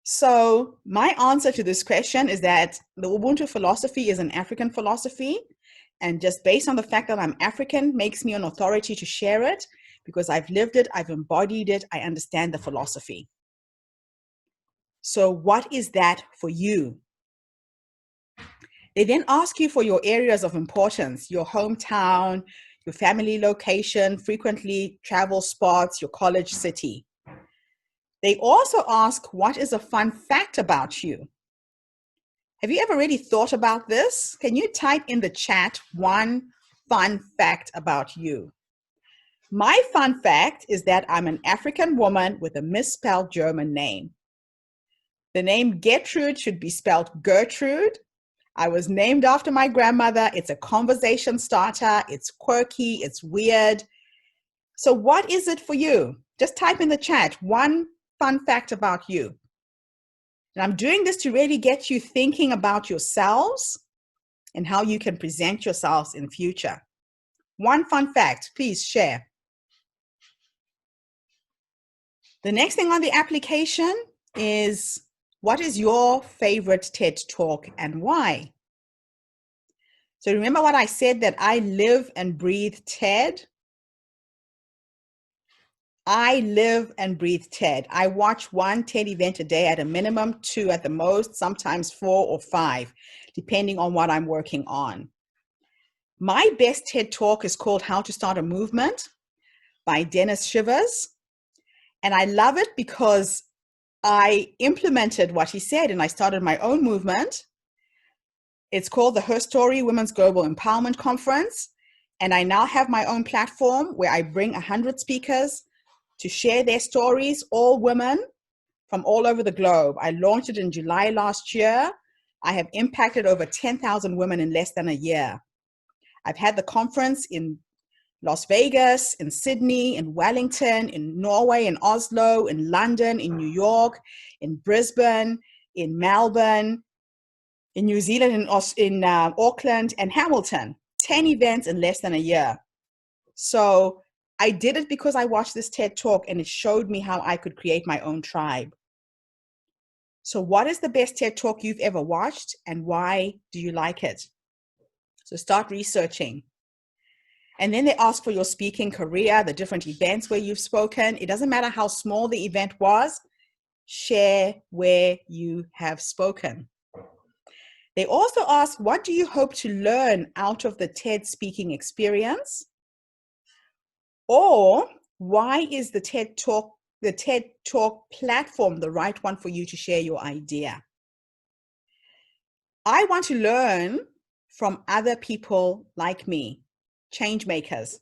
So my answer to this question is that the Ubuntu philosophy is an African philosophy, and just based on the fact that I'm African makes me an authority to share it because I've lived it, I've embodied it, I understand the philosophy. So what is that for you? They then ask you for your areas of importance, your hometown, your family location, frequently travel spots, your college city. They also ask, what is a fun fact about you? Have you ever really thought about this? Can you type in the chat one fun fact about you? My fun fact is that I'm an African woman with a misspelled German name. The name Getrude should be spelled Gertrude. I was named after my grandmother. It's a conversation starter. It's quirky. It's weird. So what is it for you? Just type in the chat one fun fact about you. And I'm doing this to really get you thinking about yourselves and how you can present yourselves in future. One fun fact, please share. The next thing on the application is, what is your favorite TED Talk and why? So remember what I said, that I live and breathe TED? I live and breathe TED. I watch one TED event a day at a minimum, 2 at the most, sometimes 4 or 5, depending on what I'm working on. My best TED Talk is called How to Start a Movement by Dennis Shivers. And I love it because I implemented what he said and I started my own movement. It's called the Her Story Women's Global Empowerment Conference. And I now have my own platform where I bring 100 speakers to share their stories, all women from all over the globe. I launched it in July last year. I have impacted over 10,000 women in less than a year. I've had the conference in Las Vegas, in Sydney, in Wellington, in Norway, in Oslo, in London, in New York, in Brisbane, in Melbourne, in New Zealand, in Auckland, and Hamilton. 10 events in less than a year. So I did it because I watched this TED Talk and it showed me how I could create my own tribe. So what is the best TED Talk you've ever watched and why do you like it? So start researching. And then they ask for your speaking career, the different events where you've spoken. It doesn't matter how small the event was, share where you have spoken. They also ask, what do you hope to learn out of the TED speaking experience? Or why is the TED Talk platform the right one for you to share your idea? I want to learn from other people like me, change makers,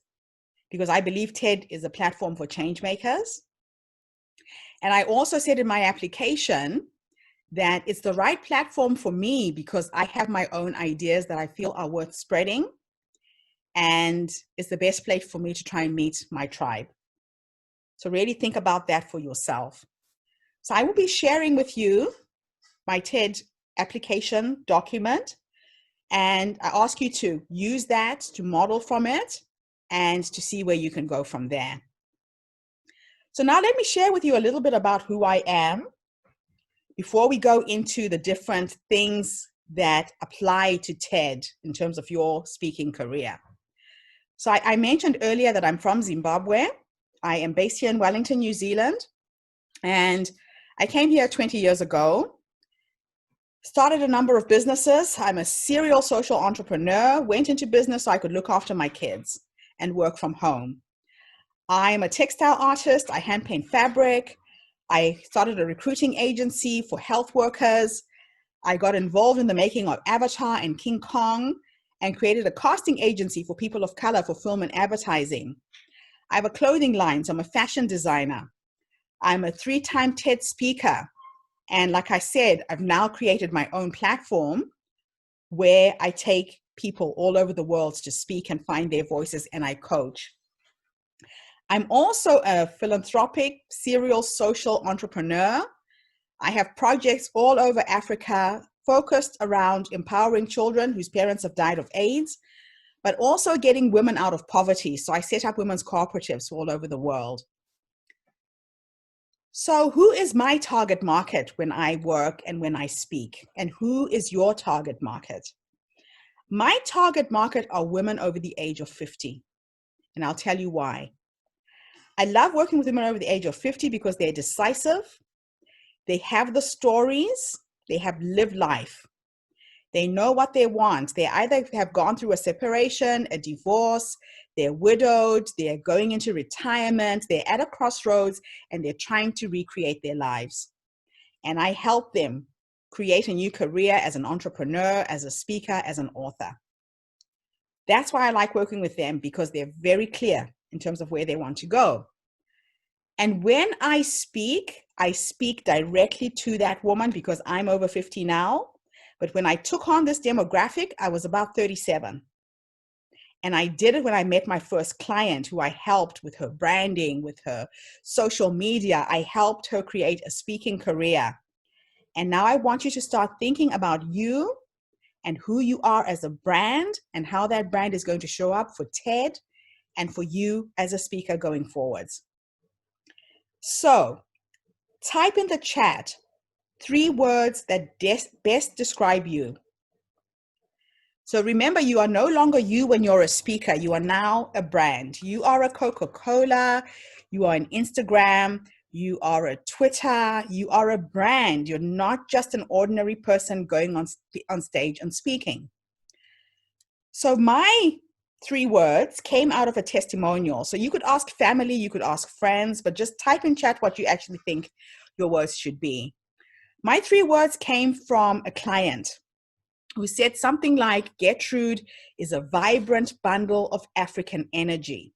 because I believe TED is a platform for change makers. And I also said in my application that it's the right platform for me because I have my own ideas that I feel are worth spreading. And it's the best place for me to try and meet my tribe. So really think about that for yourself. So I will be sharing with you my TED application document. And I ask you to use that to model from it and to see where you can go from there. So now let me share with you a little bit about who I am before we go into the different things that apply to TED in terms of your speaking career. So I mentioned earlier that I'm from Zimbabwe. I am based here in Wellington, New Zealand. And I came here 20 years ago, started a number of businesses. I'm a serial social entrepreneur, went into business so I could look after my kids and work from home. I'm a textile artist. I hand paint fabric. I started a recruiting agency for health workers. I got involved in the making of Avatar and King Kong and created a casting agency for people of color for film and advertising. I have a clothing line, so I'm a fashion designer. I'm a 3-time TED speaker. And like I said, I've now created my own platform where I take people all over the world to speak and find their voices, and I coach. I'm also a philanthropic, serial social entrepreneur. I have projects all over Africa focused around empowering children whose parents have died of AIDS, but also getting women out of poverty. So I set up women's cooperatives all over the world. So who is my target market when I work and when I speak? And who is your target market? My target market are women over the age of 50. And I'll tell you why. I love working with women over the age of 50 because they're decisive. They have the stories. They have lived life. They know what they want. They either have gone through a separation, a divorce, they're widowed, they're going into retirement, they're at a crossroads, and they're trying to recreate their lives. And I help them create a new career as an entrepreneur, as a speaker, as an author. That's why I like working with them, because they're very clear in terms of where they want to go. And when I speak directly to that woman because I'm over 50 now. But when I took on this demographic, I was about 37. And I did it when I met my first client, who I helped with her branding, with her social media. I helped her create a speaking career. And now I want you to start thinking about you and who you are as a brand and how that brand is going to show up for TED and for you as a speaker going forwards. So type in the chat 3 words that best describe you. So remember, you are no longer you when you're a speaker. You are now a brand. You are a Coca-Cola, you are an Instagram, you are a Twitter, you are a brand. You're not just an ordinary person going on stage and speaking. So my 3 words came out of a testimonial. So you could ask family, you could ask friends, but just type in chat what you actually think your words should be. My 3 words came from a client who said something like, Getrude is a vibrant bundle of African energy.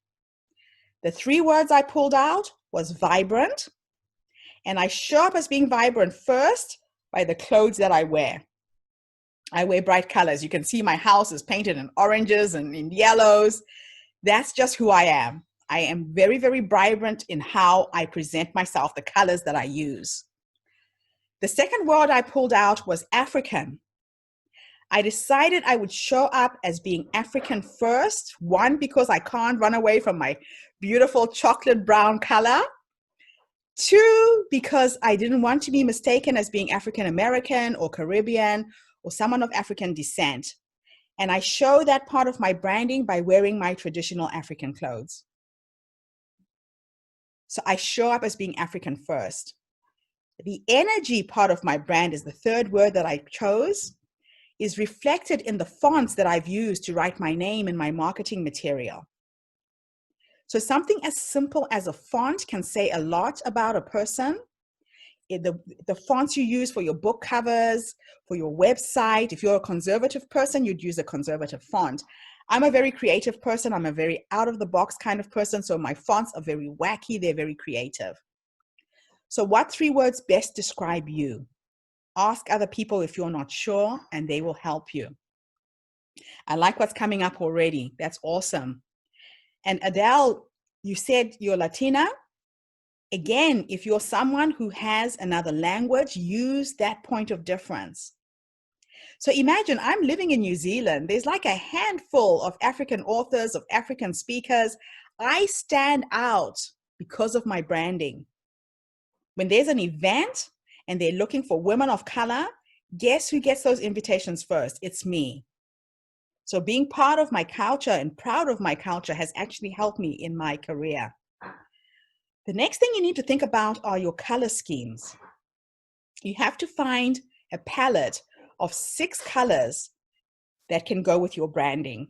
The 3 words I pulled out was vibrant, and I show up as being vibrant first by the clothes that I wear. I wear bright colors. You can see my house is painted in oranges and in yellows. That's just who I am. I am very, very vibrant in how I present myself, the colors that I use. The second word I pulled out was African. I decided I would show up as being African first. 1, because I can't run away from my beautiful chocolate brown color. 2, because I didn't want to be mistaken as being African American or Caribbean or someone of African descent. And I show that part of my branding by wearing my traditional African clothes. So I show up as being African first. The energy part of my brand is the 3rd word that I chose, is reflected in the fonts that I've used to write my name in my marketing material. So something as simple as a font can say a lot about a person. The fonts you use for your book covers, for your website, if you're a conservative person, you'd use a conservative font. I'm a very creative person. I'm a very out of the box kind of person. So my fonts are very wacky. They're very creative. So what 3 words best describe you? Ask other people if you're not sure, and they will help you. I like what's coming up already. That's awesome. And Adele, you said you're Latina. Again, if you're someone who has another language, use that point of difference. So imagine I'm living in New Zealand. There's like a handful of African authors, of African speakers. I stand out because of my branding. When there's an event and they're looking for women of color, guess who gets those invitations first? It's me. So being part of my culture and proud of my culture has actually helped me in my career. The next thing you need to think about are your color schemes. You have to find a palette of 6 colors that can go with your branding.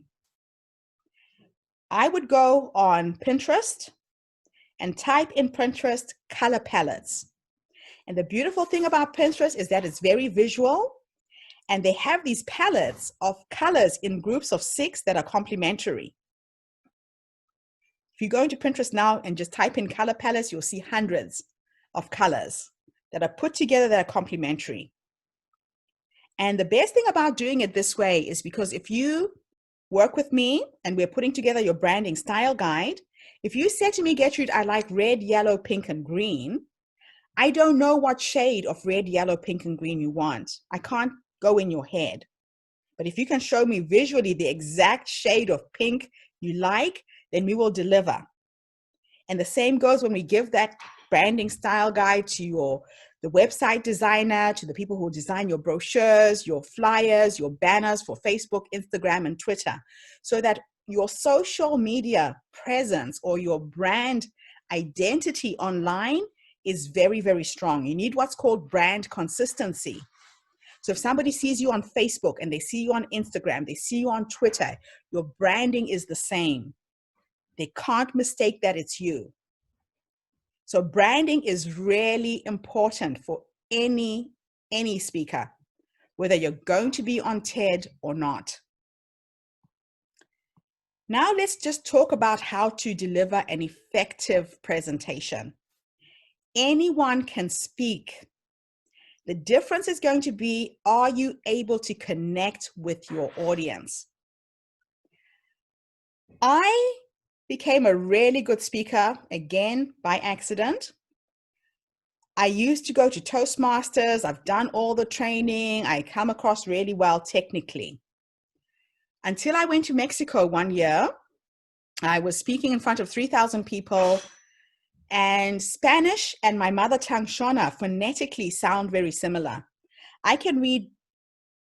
I would go on Pinterest and type in Pinterest color palettes. And the beautiful thing about Pinterest is that it's very visual, and they have these palettes of colors in groups of 6 that are complementary. If you go into Pinterest now and just type in color palettes, you'll see hundreds of colors that are put together that are complementary. And the best thing about doing it this way is because if you work with me and we're putting together your branding style guide, if you said to me, Getrude, I like red, yellow, pink, and green, I don't know what shade of red, yellow, pink, and green you want. I can't go in your head. But if you can show me visually the exact shade of pink you like, then we will deliver. And the same goes when we give that branding style guide to the website designer, to the people who design your brochures, your flyers, your banners for Facebook, Instagram, and Twitter, so that your social media presence or your brand identity online is very, very strong. You need what's called brand consistency. So if somebody sees you on Facebook and they see you on Instagram, they see you on Twitter, your branding is the same. They can't mistake that it's you. So branding is really important for any speaker, whether you're going to be on TED or not. Now let's just talk about how to deliver an effective presentation. Anyone can speak. The difference is going to be, are you able to connect with your audience? I became a really good speaker, again, by accident. I used to go to Toastmasters. I've done all the training. I come across really well technically. Until I went to Mexico one year, I was speaking in front of 3,000 people. And Spanish and my mother tongue, Shona, phonetically sound very similar. I can read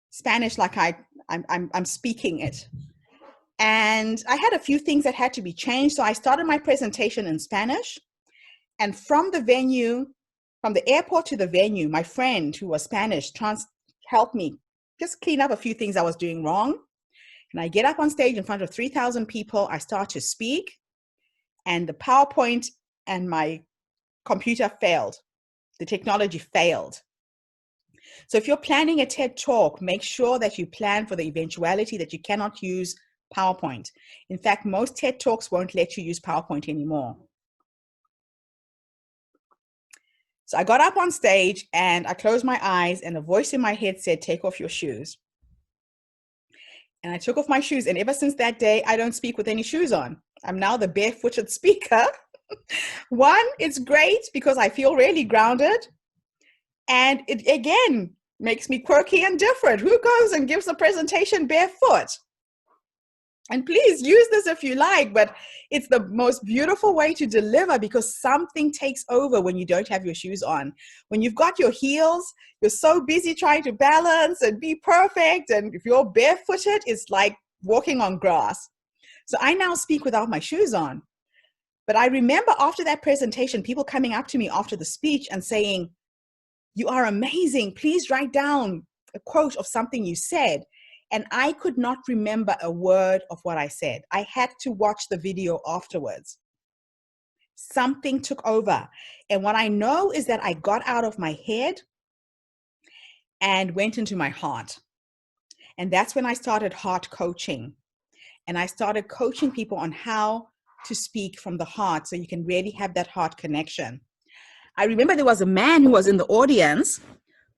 Spanish like I'm speaking it. And I had a few things that had to be changed. So I started my presentation in Spanish. And from the venue, from the airport to the venue, my friend who was Spanish helped me just clean up a few things I was doing wrong. And I get up on stage in front of 3,000 people. I start to speak. And the PowerPoint and my computer failed. The technology failed. So if you're planning a TED Talk, make sure that you plan for the eventuality that you cannot use PowerPoint. In fact, most TED Talks won't let you use PowerPoint anymore. So I got up on stage and I closed my eyes and a voice in my head said, take off your shoes. And I took off my shoes. And ever since that day, I don't speak with any shoes on. I'm now the barefooted speaker. One, it's great because I feel really grounded. And it, again, makes me quirky and different. Who goes and gives a presentation barefoot? And please use this if you like, but it's the most beautiful way to deliver because something takes over when you don't have your shoes on. When you've got your heels, you're so busy trying to balance and be perfect. And if you're barefooted, it's like walking on grass. So I now speak without my shoes on. But I remember after that presentation, people coming up to me after the speech and saying, you are amazing. Please write down a quote of something you said. And I could not remember a word of what I said. I had to watch the video afterwards. Something took over. And what I know is that I got out of my head and went into my heart. And that's when I started heart coaching. And I started coaching people on how to speak from the heart so you can really have that heart connection. I remember there was a man who was in the audience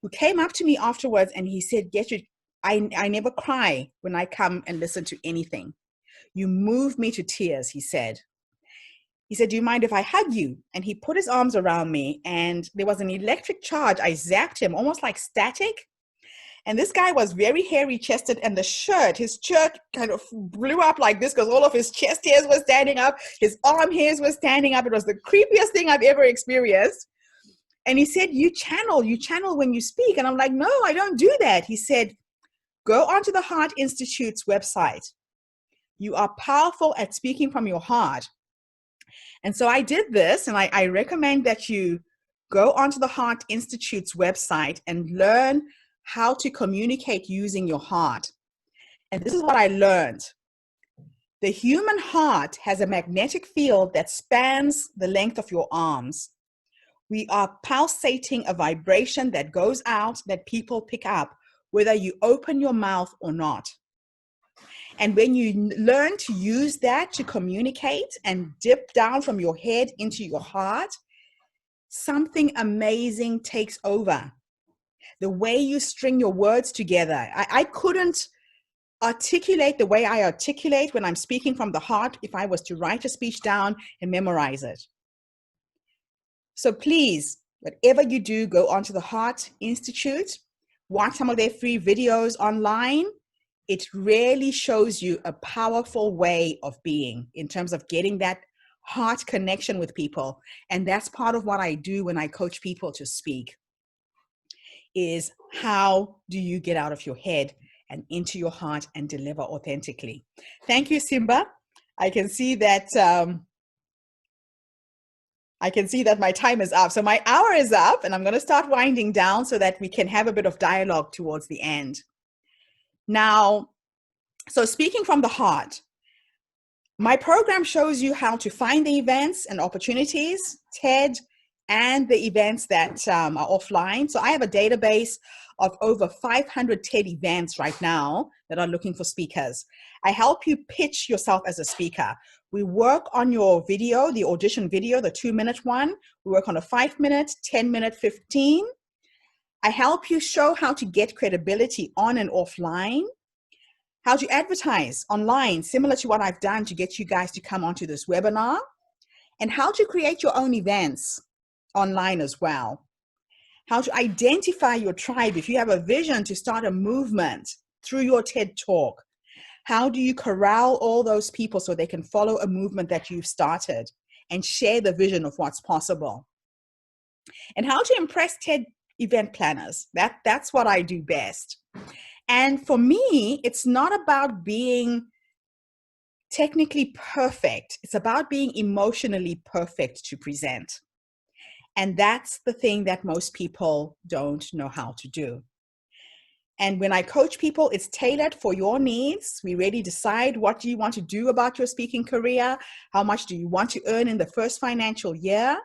who came up to me afterwards and he said, Getrude, I never cry when I come and listen to anything. You move me to tears, he said. He said, do you mind if I hug you? And he put his arms around me and there was an electric charge. I zapped him, almost like static. And this guy was very hairy chested and his shirt kind of blew up like this because all of his chest hairs were standing up. His arm hairs were standing up. It was the creepiest thing I've ever experienced. And he said, you channel when you speak. And I'm like, no, I don't do that. He said, go onto the Heart Institute's website. You are powerful at speaking from your heart. And so I did this, and I recommend that you go onto the Heart Institute's website and learn how to communicate using your heart. And this is what I learned. The human heart has a magnetic field that spans the length of your arms. We are pulsating a vibration that goes out that people pick up, whether you open your mouth or not. And when you learn to use that to communicate and dip down from your head into your heart, something amazing takes over. The way you string your words together. I couldn't articulate the way I articulate when I'm speaking from the heart if I was to write a speech down and memorize it. So please, whatever you do, go onto the Heart Institute, watch some of their free videos online. It really shows you a powerful way of being in terms of getting that heart connection with people. And that's part of what I do when I coach people to speak, is how do you get out of your head and into your heart and deliver authentically. Thank you, Simba. I can see that my time is up. So my hour is up and I'm going to start winding down so that we can have a bit of dialogue towards the end. Now, so speaking from the heart, my program shows you how to find the events and opportunities, TED, and the events that are offline. So I have a database of over 500 TED events right now that are looking for speakers. I help you pitch yourself as a speaker. We work on your video, the audition video, the 2-minute one. We work on a 5-minute, 10-minute, 15. I help you show how to get credibility on and offline, how to advertise online, similar to what I've done to get you guys to come onto this webinar, and how to create your own events online as well. How to identify your tribe. If you have a vision to start a movement through your TED Talk, how do you corral all those people so they can follow a movement that you've started? and share the vision of what's possible. And how to impress TED event planners. That's what I do best. And for me, it's not about being technically perfect. It's about being emotionally perfect to present. And that's the thing that most people don't know how to do. And when I coach people, it's tailored for your needs. We really decide what do you want to do about your speaking career? How much do you want to earn in the first financial year?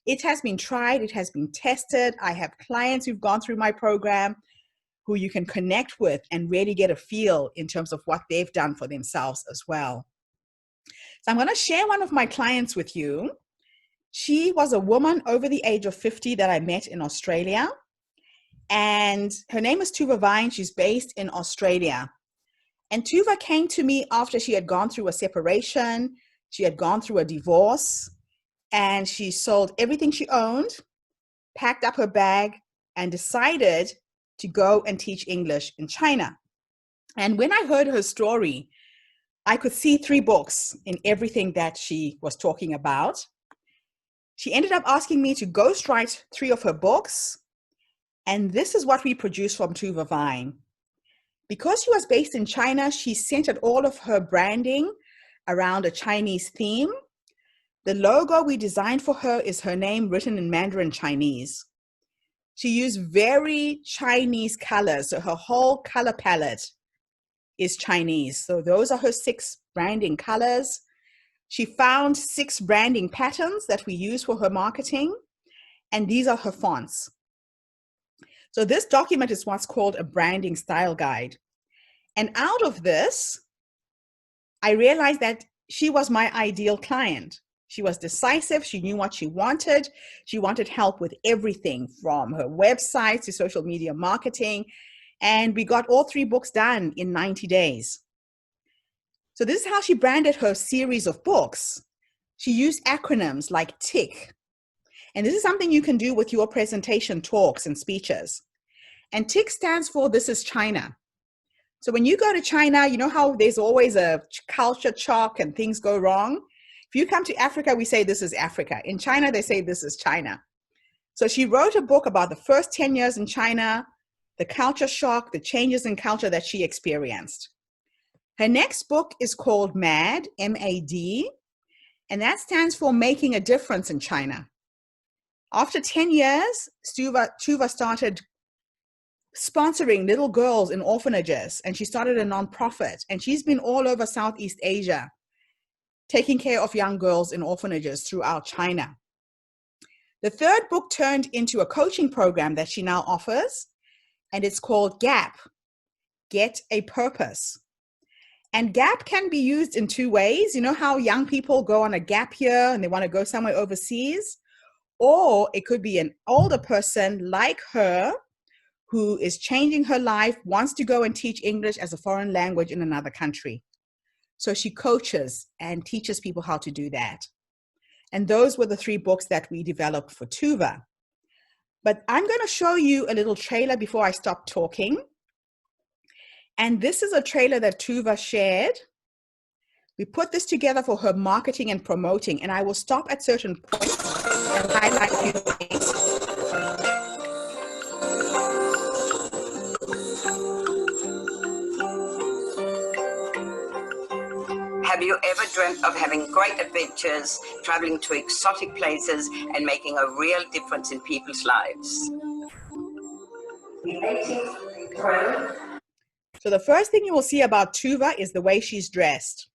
It has been tried. It has been tested. I have clients who've gone through my program who you can connect with and really get a feel in terms of what they've done for themselves as well. So I'm going to share one of my clients with you. She was a woman over the age of 50 that I met in Australia. And her name is Tuva Vine. She's based in Australia. And Tuva came to me after she had gone through a separation. She had gone through a divorce. And she sold everything she owned, packed up her bag, and decided to go and teach English in China. And when I heard her story, I could see 3 books in everything that she was talking about. She ended up asking me to ghostwrite 3 of her books. And this is what we produced from Tuva Vine. Because she was based in China, she centered all of her branding around a Chinese theme. The logo we designed for her is her name written in Mandarin Chinese. She used very Chinese colors, so her whole color palette is Chinese. So those are her 6 branding colors. She found 6 branding patterns that we use for her marketing, and these are her fonts. So this document is what's called a branding style guide. And out of this, I realized that she was my ideal client. She was decisive. She knew what she wanted. She wanted help with everything from her website to social media marketing. And we got all 3 books done in 90 days. So this is how she branded her series of books. She used acronyms like TIC. And this is something you can do with your presentation talks and speeches. And TIC stands for This is China. So when you go to China, you know how there's always a culture shock and things go wrong? If you come to Africa, we say this is Africa. In China, they say this is China. So she wrote a book about the first 10 years in China, the culture shock, the changes in culture that she experienced. Her next book is called MAD, M-A-D, and that stands for Making a Difference in China. After 10 years, Tuva started sponsoring little girls in orphanages, and she started a nonprofit, and she's been all over Southeast Asia, taking care of young girls in orphanages throughout China. The 3rd book turned into a coaching program that she now offers, and it's called GAP, Get a Purpose. And GAP can be used in 2 ways. You know how young people go on a gap year and they want to go somewhere overseas? Or it could be an older person like her who is changing her life, wants to go and teach English as a foreign language in another country. So she coaches and teaches people how to do that. And those were the 3 books that we developed for Tuva. But I'm going to show you a little trailer before I stop talking. And this is a trailer that Tuva shared. We put this together for her marketing and promoting, and I will stop at certain points and highlight a few things. Have you ever dreamt of having great adventures, traveling to exotic places, and making a real difference in people's lives? So the first thing you will see about Tuva is the way she's dressed.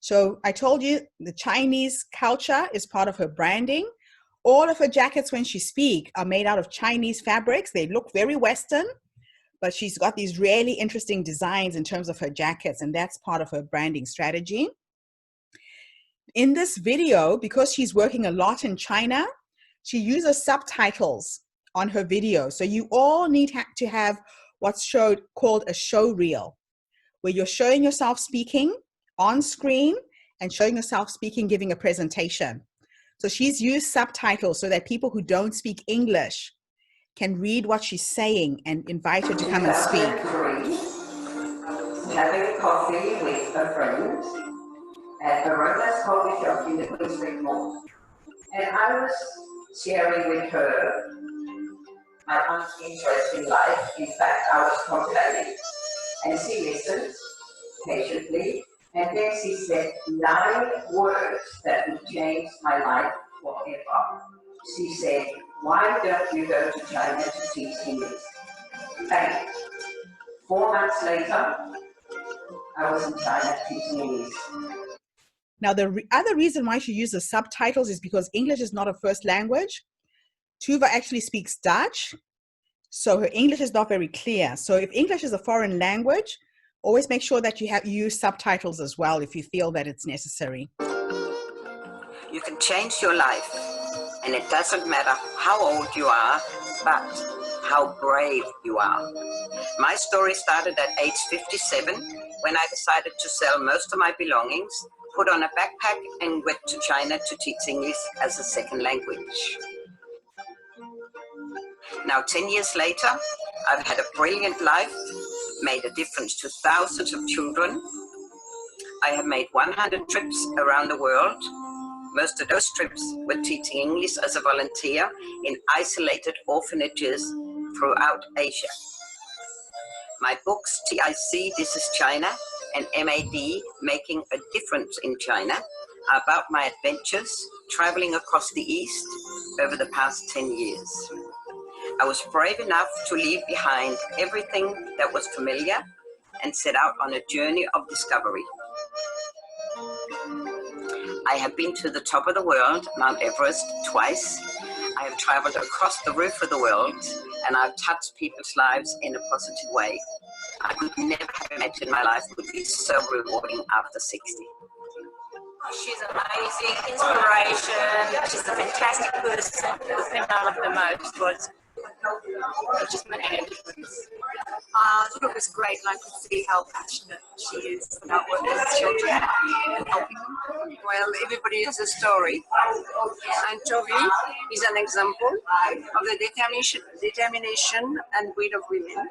So I told you the Chinese culture is part of her branding. All of her jackets when she speaks are made out of Chinese fabrics. They look very Western, but she's got these really interesting designs in terms of her jackets, and that's part of her branding strategy. In this video, because she's working a lot in China, she uses subtitles on her video. So you all need to have what's called a show reel, where you're showing yourself speaking on screen and showing yourself speaking, giving a presentation. So she's used subtitles so that people who don't speak English can read what she's saying and invite her to come and speak. Having a coffee with a friend. at Aroma's coffee shop in the Queensland Mall. And I was sharing with her my interest in life. In fact, I was complaining. And she listened patiently. And then she said 9 words that would change my life forever. She said, why don't you go to China to teach English? And 4 months later, I was in China teaching English. Now, the other reason why she uses subtitles is because English is not her first language. Tuva actually speaks Dutch, so her English is not very clear. So if English is a foreign language, always make sure that you use subtitles as well if you feel that it's necessary. You can change your life, and it doesn't matter how old you are, but how brave you are. My story started at age 57 when I decided to sell most of my belongings, put on a backpack, and went to China to teach English as a second language. Now, 10 years later, I've had a brilliant life, made a difference to thousands of children. I have made 100 trips around the world. Most of those trips were teaching English as a volunteer in isolated orphanages throughout Asia. My books, TIC, This is China, and MAD, Making a Difference in China, are about my adventures traveling across the East over the past 10 years. I was brave enough to leave behind everything that was familiar and set out on a journey of discovery. I have been to the top of the world, Mount Everest, twice. I have traveled across the roof of the world, and I've touched people's lives in a positive way. I could never have imagined my life would be so rewarding after 60. She's amazing, inspiration, she's a fantastic person. The thing I loved the most was just making a difference. I thought it was great, and I could see how passionate she is about working with children and helping them. Well, everybody has a story, and Tovi is an example of the determination and will of women.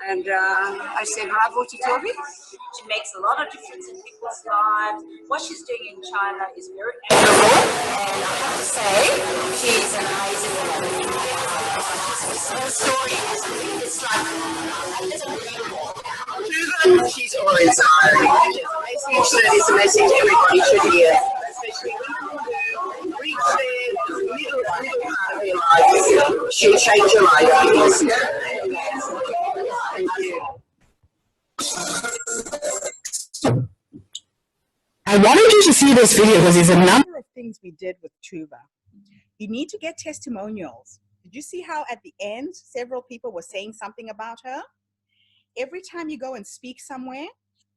And I say bravo to Tovi. She makes a lot of difference in people's lives. What she's doing in China is very admirable, and I have to say, she's an amazing woman. Her story is like, it's unbelievable. She's all inspiring. It's a message everybody should hear. Especially when you reach the middle part of your life, she'll change your life. Thank you. I wanted you to see this video because there's a number of things we did with Tuva. You need to get testimonials. Did you see how at the end, several people were saying something about her? Every time you go and speak somewhere,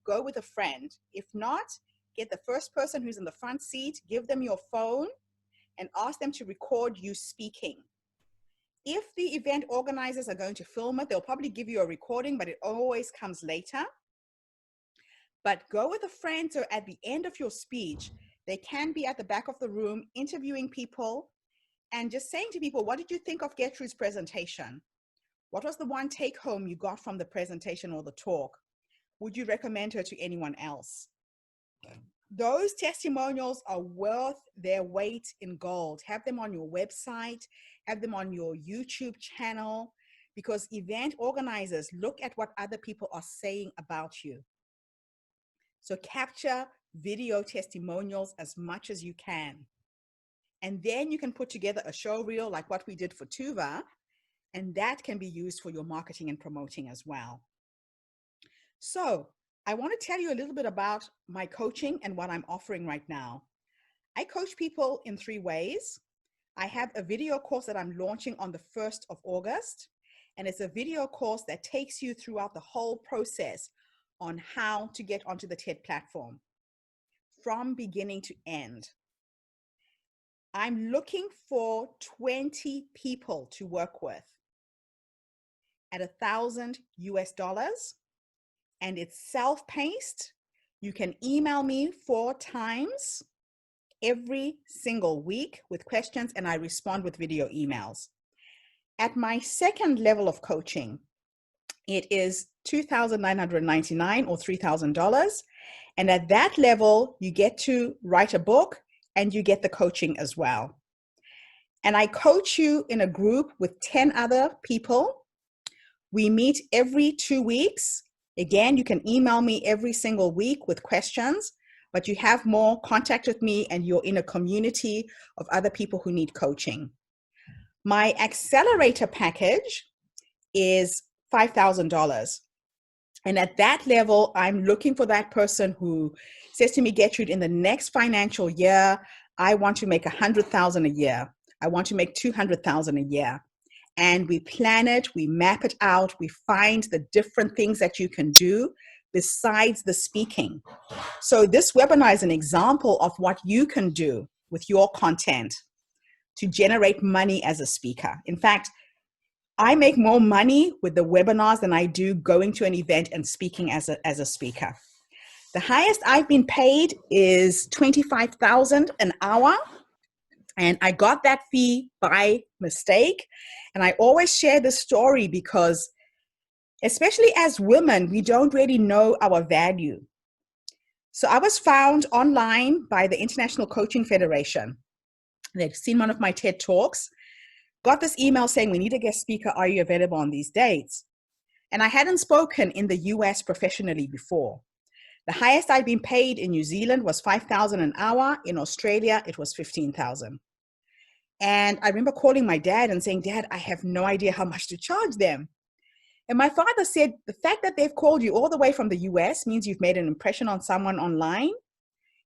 go with a friend. If not, get the first person who's in the front seat, give them your phone, and ask them to record you speaking. If the event organizers are going to film it, they'll probably give you a recording, but it always comes later. But go with a friend, so at the end of your speech, they can be at the back of the room interviewing people and just saying to people, what did you think of Getrude's presentation? What was the one take home you got from the presentation or the talk? Would you recommend her to anyone else? Those testimonials are worth their weight in gold. Have them on your website, have them on your YouTube channel, because event organizers look at what other people are saying about you. So capture video testimonials as much as you can. And then you can put together a show reel like what we did for Tuva, and that can be used for your marketing and promoting as well. So I want to tell you a little bit about my coaching and what I'm offering right now. I coach people in 3 ways. I have a video course that I'm launching on the 1st of August, and it's a video course that takes you throughout the whole process on how to get onto the TED platform from beginning to end. I'm looking for 20 people to work with at $1,000 US, and it's self-paced. You can email me 4 times every single week with questions, and I respond with video emails. At my second level of coaching, it is $2,999 or $3,000, And at that level, you get to write a book and you get the coaching as well. And I coach you in a group with 10 other people. We meet every 2 weeks. Again, you can email me every single week with questions, but you have more contact with me and you're in a community of other people who need coaching. My accelerator package is $5,000. And at that level, I'm looking for that person who says to me, Getrude, in the next financial year, I want to make $100,000 a year. I want to make $200,000 a year. And we plan it, we map it out, we find the different things that you can do besides the speaking. So this webinar is an example of what you can do with your content to generate money as a speaker. In fact, I make more money with the webinars than I do going to an event and speaking as a speaker. The highest I've been paid is $25,000 an hour. And I got that fee by mistake. And I always share this story because, especially as women, we don't really know our value. So I was found online by the International Coaching Federation. They'd seen one of my TED Talks, got this email saying, we need a guest speaker. Are you available on these dates? And I hadn't spoken in the US professionally before. The highest I'd been paid in New Zealand was $5,000 an hour. In Australia, it was $15,000. And I remember calling my dad and saying, Dad, I have no idea how much to charge them. And my father said, the fact that they've called you all the way from the US means you've made an impression on someone online.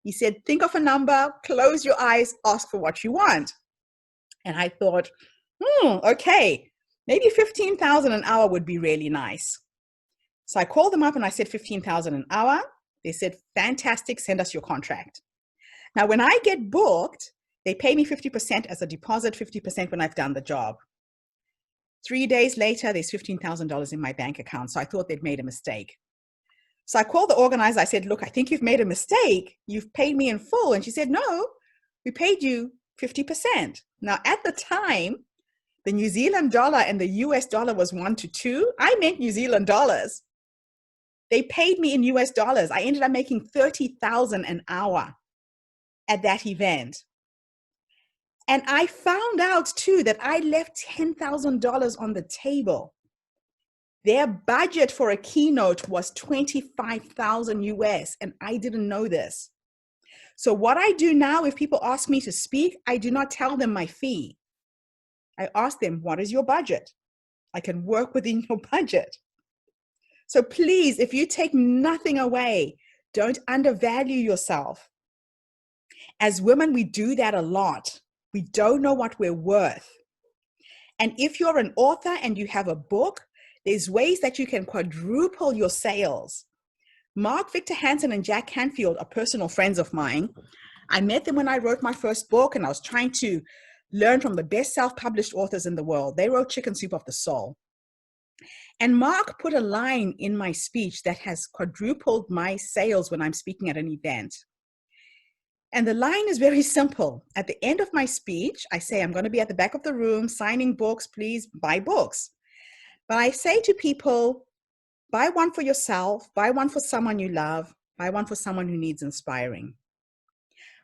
He said, think of a number, close your eyes, ask for what you want. And I thought, okay, maybe $15,000 an hour would be really nice. So I called them up and I said $15,000 an hour. They said, fantastic, send us your contract. Now, when I get booked, they pay me 50% as a deposit, 50% when I've done the job. 3 days later, there's $15,000 in my bank account. So I thought they'd made a mistake. So I called the organizer. I said, look, I think you've made a mistake. You've paid me in full. And she said, no, we paid you 50%. Now, at the time, the New Zealand dollar and the US dollar was 1 to 2. I meant New Zealand dollars. They paid me in US dollars. I ended up making $30,000 an hour at that event. And I found out too that I left $10,000 on the table. Their budget for a keynote was $25,000 US, and I didn't know this. So what I do now, if people ask me to speak, I do not tell them my fee. I ask them, what is your budget? I can work within your budget. So please, if you take nothing away, don't undervalue yourself. As women, we do that a lot. We don't know what we're worth. And if you're an author and you have a book, there's ways that you can quadruple your sales. Mark Victor Hansen and Jack Canfield are personal friends of mine. I met them when I wrote my first book, and I was trying to learn from the best self-published authors in the world. They wrote Chicken Soup of the Soul. And Mark put a line in my speech that has quadrupled my sales when I'm speaking at an event. And the line is very simple. At the end of my speech, I say, I'm going to be at the back of the room signing books, please buy books. But I say to people, buy one for yourself, buy one for someone you love, buy one for someone who needs inspiring.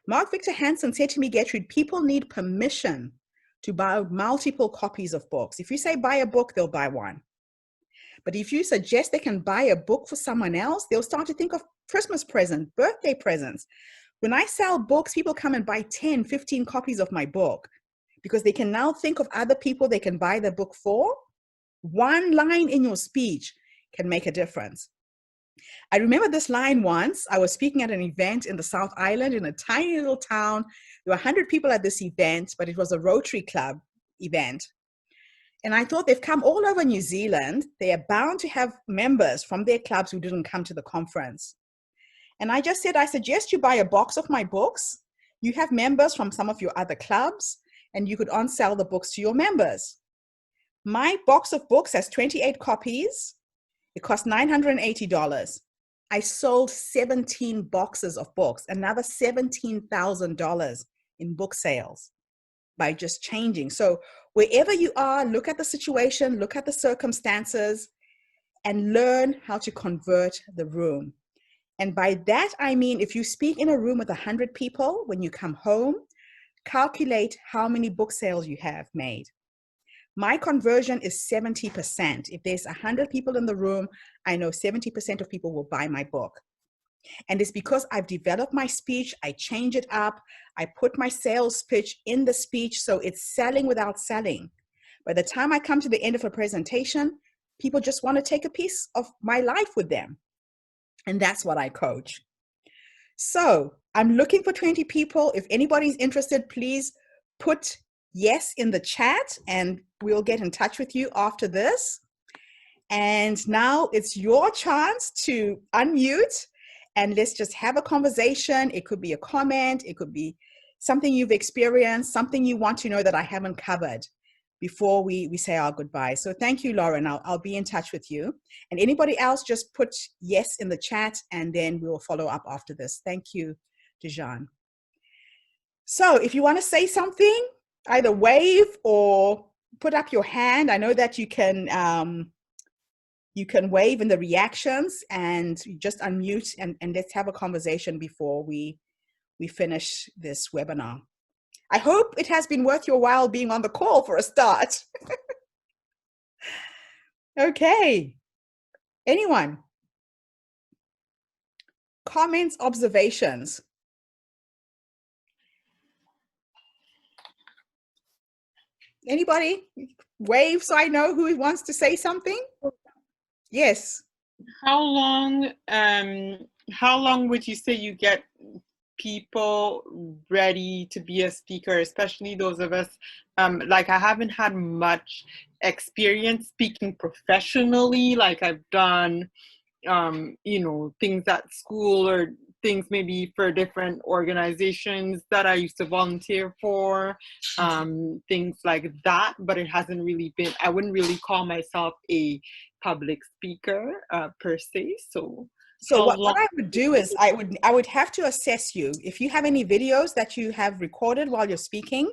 Mark Victor Hansen said to me, Getrude, people need permission to buy multiple copies of books. If you say buy a book, they'll buy one. But if you suggest they can buy a book for someone else, they'll start to think of Christmas presents, birthday presents. When I sell books, people come and buy 10, 15 copies of my book because they can now think of other people they can buy the book for. One line in your speech can make a difference. I remember this line once. I was speaking at an event in the South Island in a tiny little town. There were 100 people at this event, but it was a Rotary Club event. And I thought they've come all over New Zealand. They are bound to have members from their clubs who didn't come to the conference. And I just said, I suggest you buy a box of my books. You have members from some of your other clubs, and you could on-sell the books to your members. My box of books has 28 copies. It cost $980. I sold 17 boxes of books, another $17,000 in book sales by just changing. So wherever you are, look at the situation, look at the circumstances, and learn how to convert the room. And by that, I mean, if you speak in a room with 100 people, when you come home, calculate how many book sales you have made. My conversion is 70%. If there's 100 people in the room, I know 70% of people will buy my book. And it's because I've developed my speech, I change it up, I put my sales pitch in the speech, so it's selling without selling. By the time I come to the end of a presentation, people just want to take a piece of my life with them. And that's what I coach. So I'm looking for 20 people. If anybody's interested, please put yes in the chat and we'll get in touch with you after this. And now it's your chance to unmute and let's just have a conversation. It could be a comment. It could be something you've experienced, something you want to know that I haven't covered before we say our goodbyes. So thank you, Lauren. I'll be in touch with you. And anybody else, just put yes in the chat and then we will follow up after this. Thank you, Dejan. So if you want to say something, either wave or put up your hand. I know that you can wave in the reactions and just unmute and let's have a conversation before we finish this webinar. I hope it has been worth your while being on the call for a start. Okay. Anyone? Comments, observations? Anybody? Wave so I know who wants to say something. Yes. How long would you say you get people ready to be a speaker, especially those of us, like I haven't had much experience speaking professionally, like I've done, you know, things at school or things maybe for different organizations that I used to volunteer for, things like that, but it hasn't really been, I wouldn't really call myself a public speaker per se, So what I would do is I would have to assess you. If you have any videos that you have recorded while you're speaking,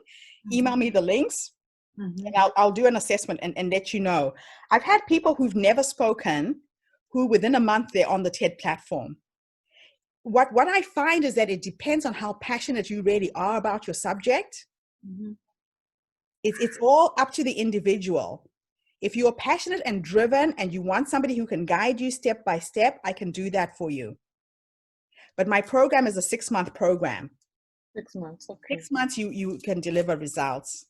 email me the links and I'll do an assessment and let you know. I've had people who've never spoken who within a month they're on the TED platform. What I find is that it depends on how passionate you really are about your subject. It's all up to the individual. If you're passionate and driven and you want somebody who can guide you step by step, I can do that for you. But my program is a 6-month program. 6 months, okay. 6 months, you can deliver results.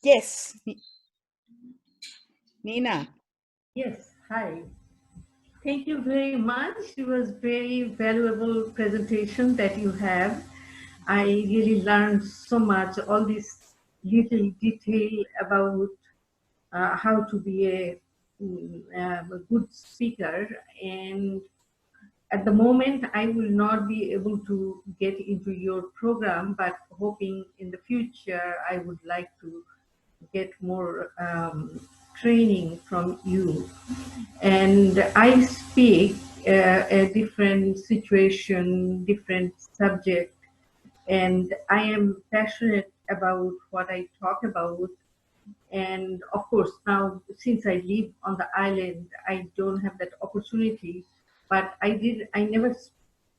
Yes. Nina. Yes, hi. Thank you very much. It was very valuable presentation that you have. I really learned so much, all this little detail about how to be a good speaker. And at the moment, I will not be able to get into your program, but hoping in the future, I would like to get more training from you. And I speak a different situation, different subject, and I am passionate about what I talk about. And of course, now since I live on the island, I don't have that opportunity. But I never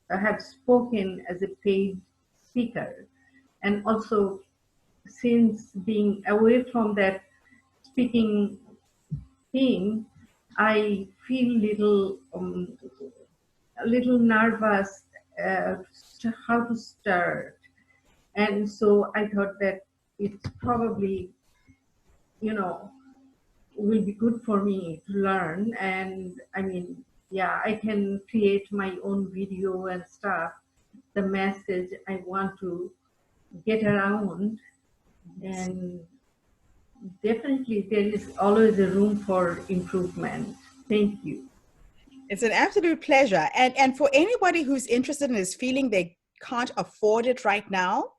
have spoken as a paid speaker, and also since being away from that speaking thing, I feel a little nervous how to start. And so I thought that it's probably, you know, will be good for me to learn. And I mean, yeah, I can create my own video and stuff, the message I want to get around. And definitely there is always a room for improvement. Thank you. It's an absolute pleasure. And for anybody who's interested and is feeling they can't afford it right now,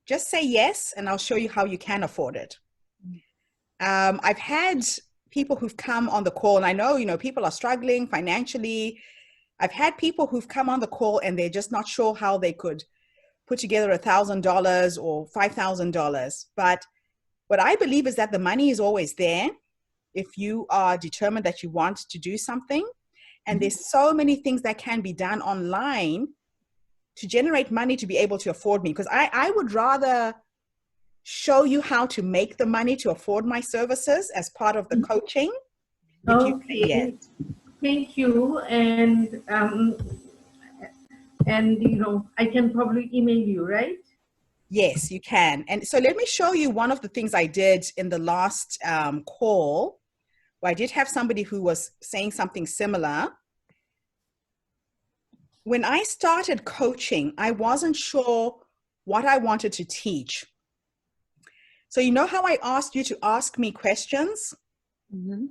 just say yes, and I'll show you how you can afford it. I've had people who've come on the call, and I know, you know, people are struggling financially. I've had people who've come on the call and they're just not sure how they could put together $1,000 or $5,000. But what I believe is that the money is always there if you are determined that you want to do something. And there's so many things that can be done online to generate money to be able to afford me. Because I would rather show you how to make the money to afford my services as part of the coaching. Okay, thank you. And you know, I can probably email you, right? Yes, you can. And so let me show you one of the things I did in the last call, where I did have somebody who was saying something similar. When I started coaching, I wasn't sure what I wanted to teach. So you know how I asked you to ask me questions? Mm-hmm.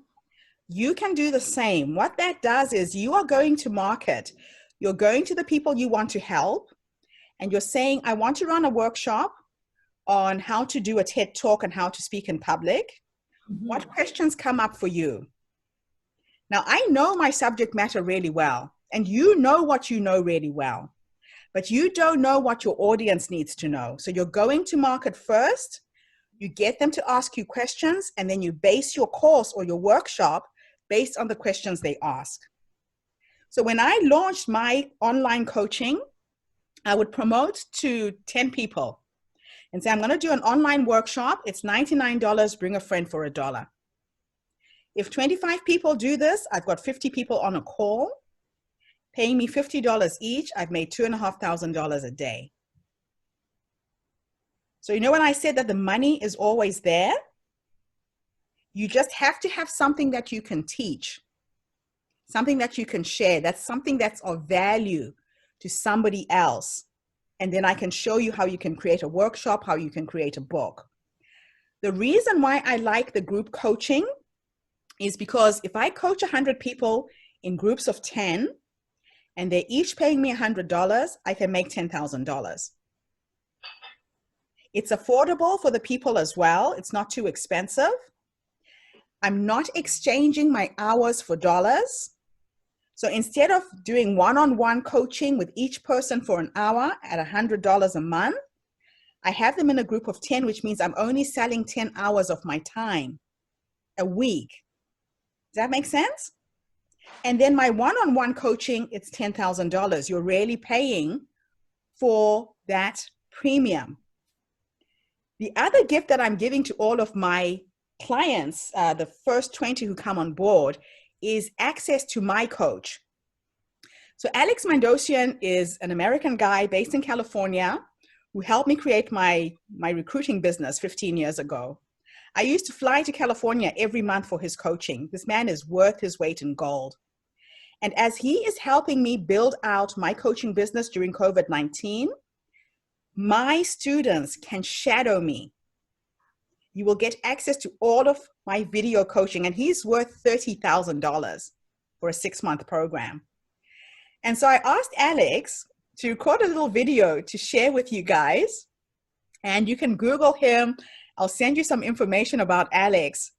You can do the same. What that does is you are going to market. You're going to the people you want to help, and you're saying, I want to run a workshop on how to do a TED Talk and how to speak in public. What questions come up for you? Now, I know my subject matter really well, and you know what you know really well, but you don't know what your audience needs to know. So you're going to market first, you get them to ask you questions, and then you base your course or your workshop based on the questions they ask. So when I launched my online coaching, I would promote to 10 people and say, I'm going to do an online workshop. It's $99, bring a friend for $1. If 25 people do this, I've got 50 people on a call paying me $50 each. I've made $2,500 a day. So you know when I said that the money is always there? You just have to have something that you can teach, something that you can share. That's something that's of value to somebody else. And then I can show you how you can create a workshop, how you can create a book. The reason why I like the group coaching is because if I coach 100 people in groups of 10 and they're each paying me $100, I can make $10,000. It's affordable for the people as well. It's not too expensive. I'm not exchanging my hours for dollars. So instead of doing one-on-one coaching with each person for an hour at $100 a month, I have them in a group of 10, which means I'm only selling 10 hours of my time a week. Does that make sense? And then my one-on-one coaching, it's $10,000. You're really paying for that premium. The other gift that I'm giving to all of my clients, the first 20 who come on board, is access to my coach. So Alex Mandosian is an American guy based in California who helped me create my recruiting business 15 years ago. I used to fly to California every month for his coaching. This man is worth his weight in gold. And as he is helping me build out my coaching business during COVID-19, my students can shadow me. You will get access to all of my video coaching, and he's worth $30,000 for a 6-month program. And so I asked Alex to record a little video to share with you guys, and you can Google him. I'll send you some information about Alex.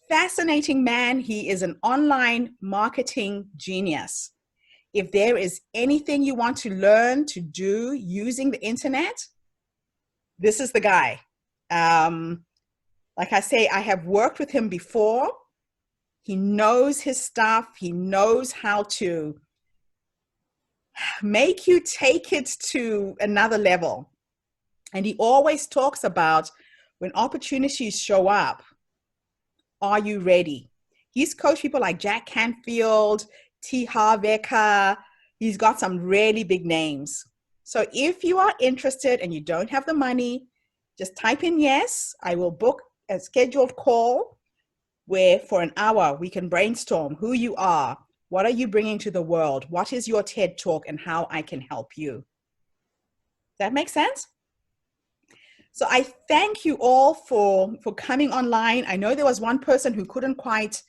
Fascinating man. He is an online marketing genius. If there is anything you want to learn to do using the internet, this is the guy. Like I say, I have worked with him before. He knows his stuff. He knows how to make you take it to another level. And he always talks about when opportunities show up, are you ready? He's coached people like Jack Canfield, T. Harv Eker. He's got some really big names. So if you are interested and you don't have the money, just type in yes. I will book a scheduled call where for an hour we can brainstorm who you are, what are you bringing to the world, what is your TED Talk, and how I can help you. Does that make sense? So I thank you all for coming online. I know there was one person who couldn't quite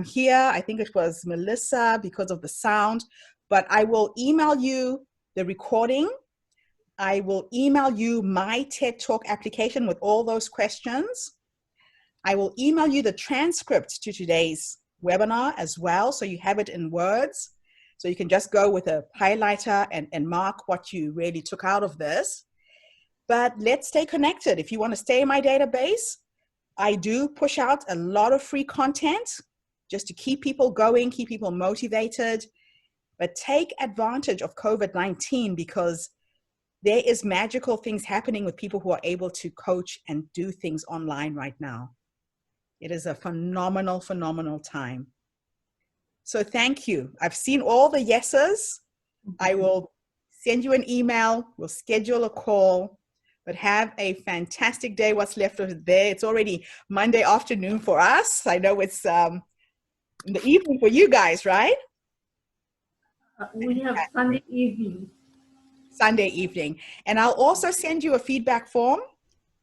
hear. I think it was Melissa because of the sound, but I will email you the recording. I will email you my TED Talk application with all those questions. I will email you the transcript to today's webinar as well, so you have it in words. So you can just go with a highlighter and mark what you really took out of this. But let's stay connected. If you want to stay in my database, I do push out a lot of free content. just to keep people going, keep people motivated. But take advantage of COVID-19 because there is magical things happening with people who are able to coach and do things online right now. It is a phenomenal, phenomenal time. So thank you. I've seen all the yeses. I will send you an email. We'll schedule a call. But have a fantastic day. What's left of there? It's already Monday afternoon for us. I know it's in the evening for you guys, right? We have Sunday evening. Sunday evening. And I'll also send you a feedback form.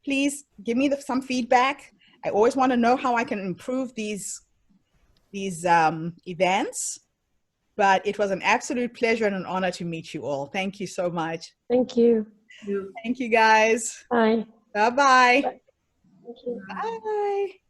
Please give me some feedback. I always want to know how I can improve these events. But it was an absolute pleasure and an honor to meet you all. Thank you so much. Thank you. Thank you, guys. Bye. Bye-bye. Bye. Thank you. Bye.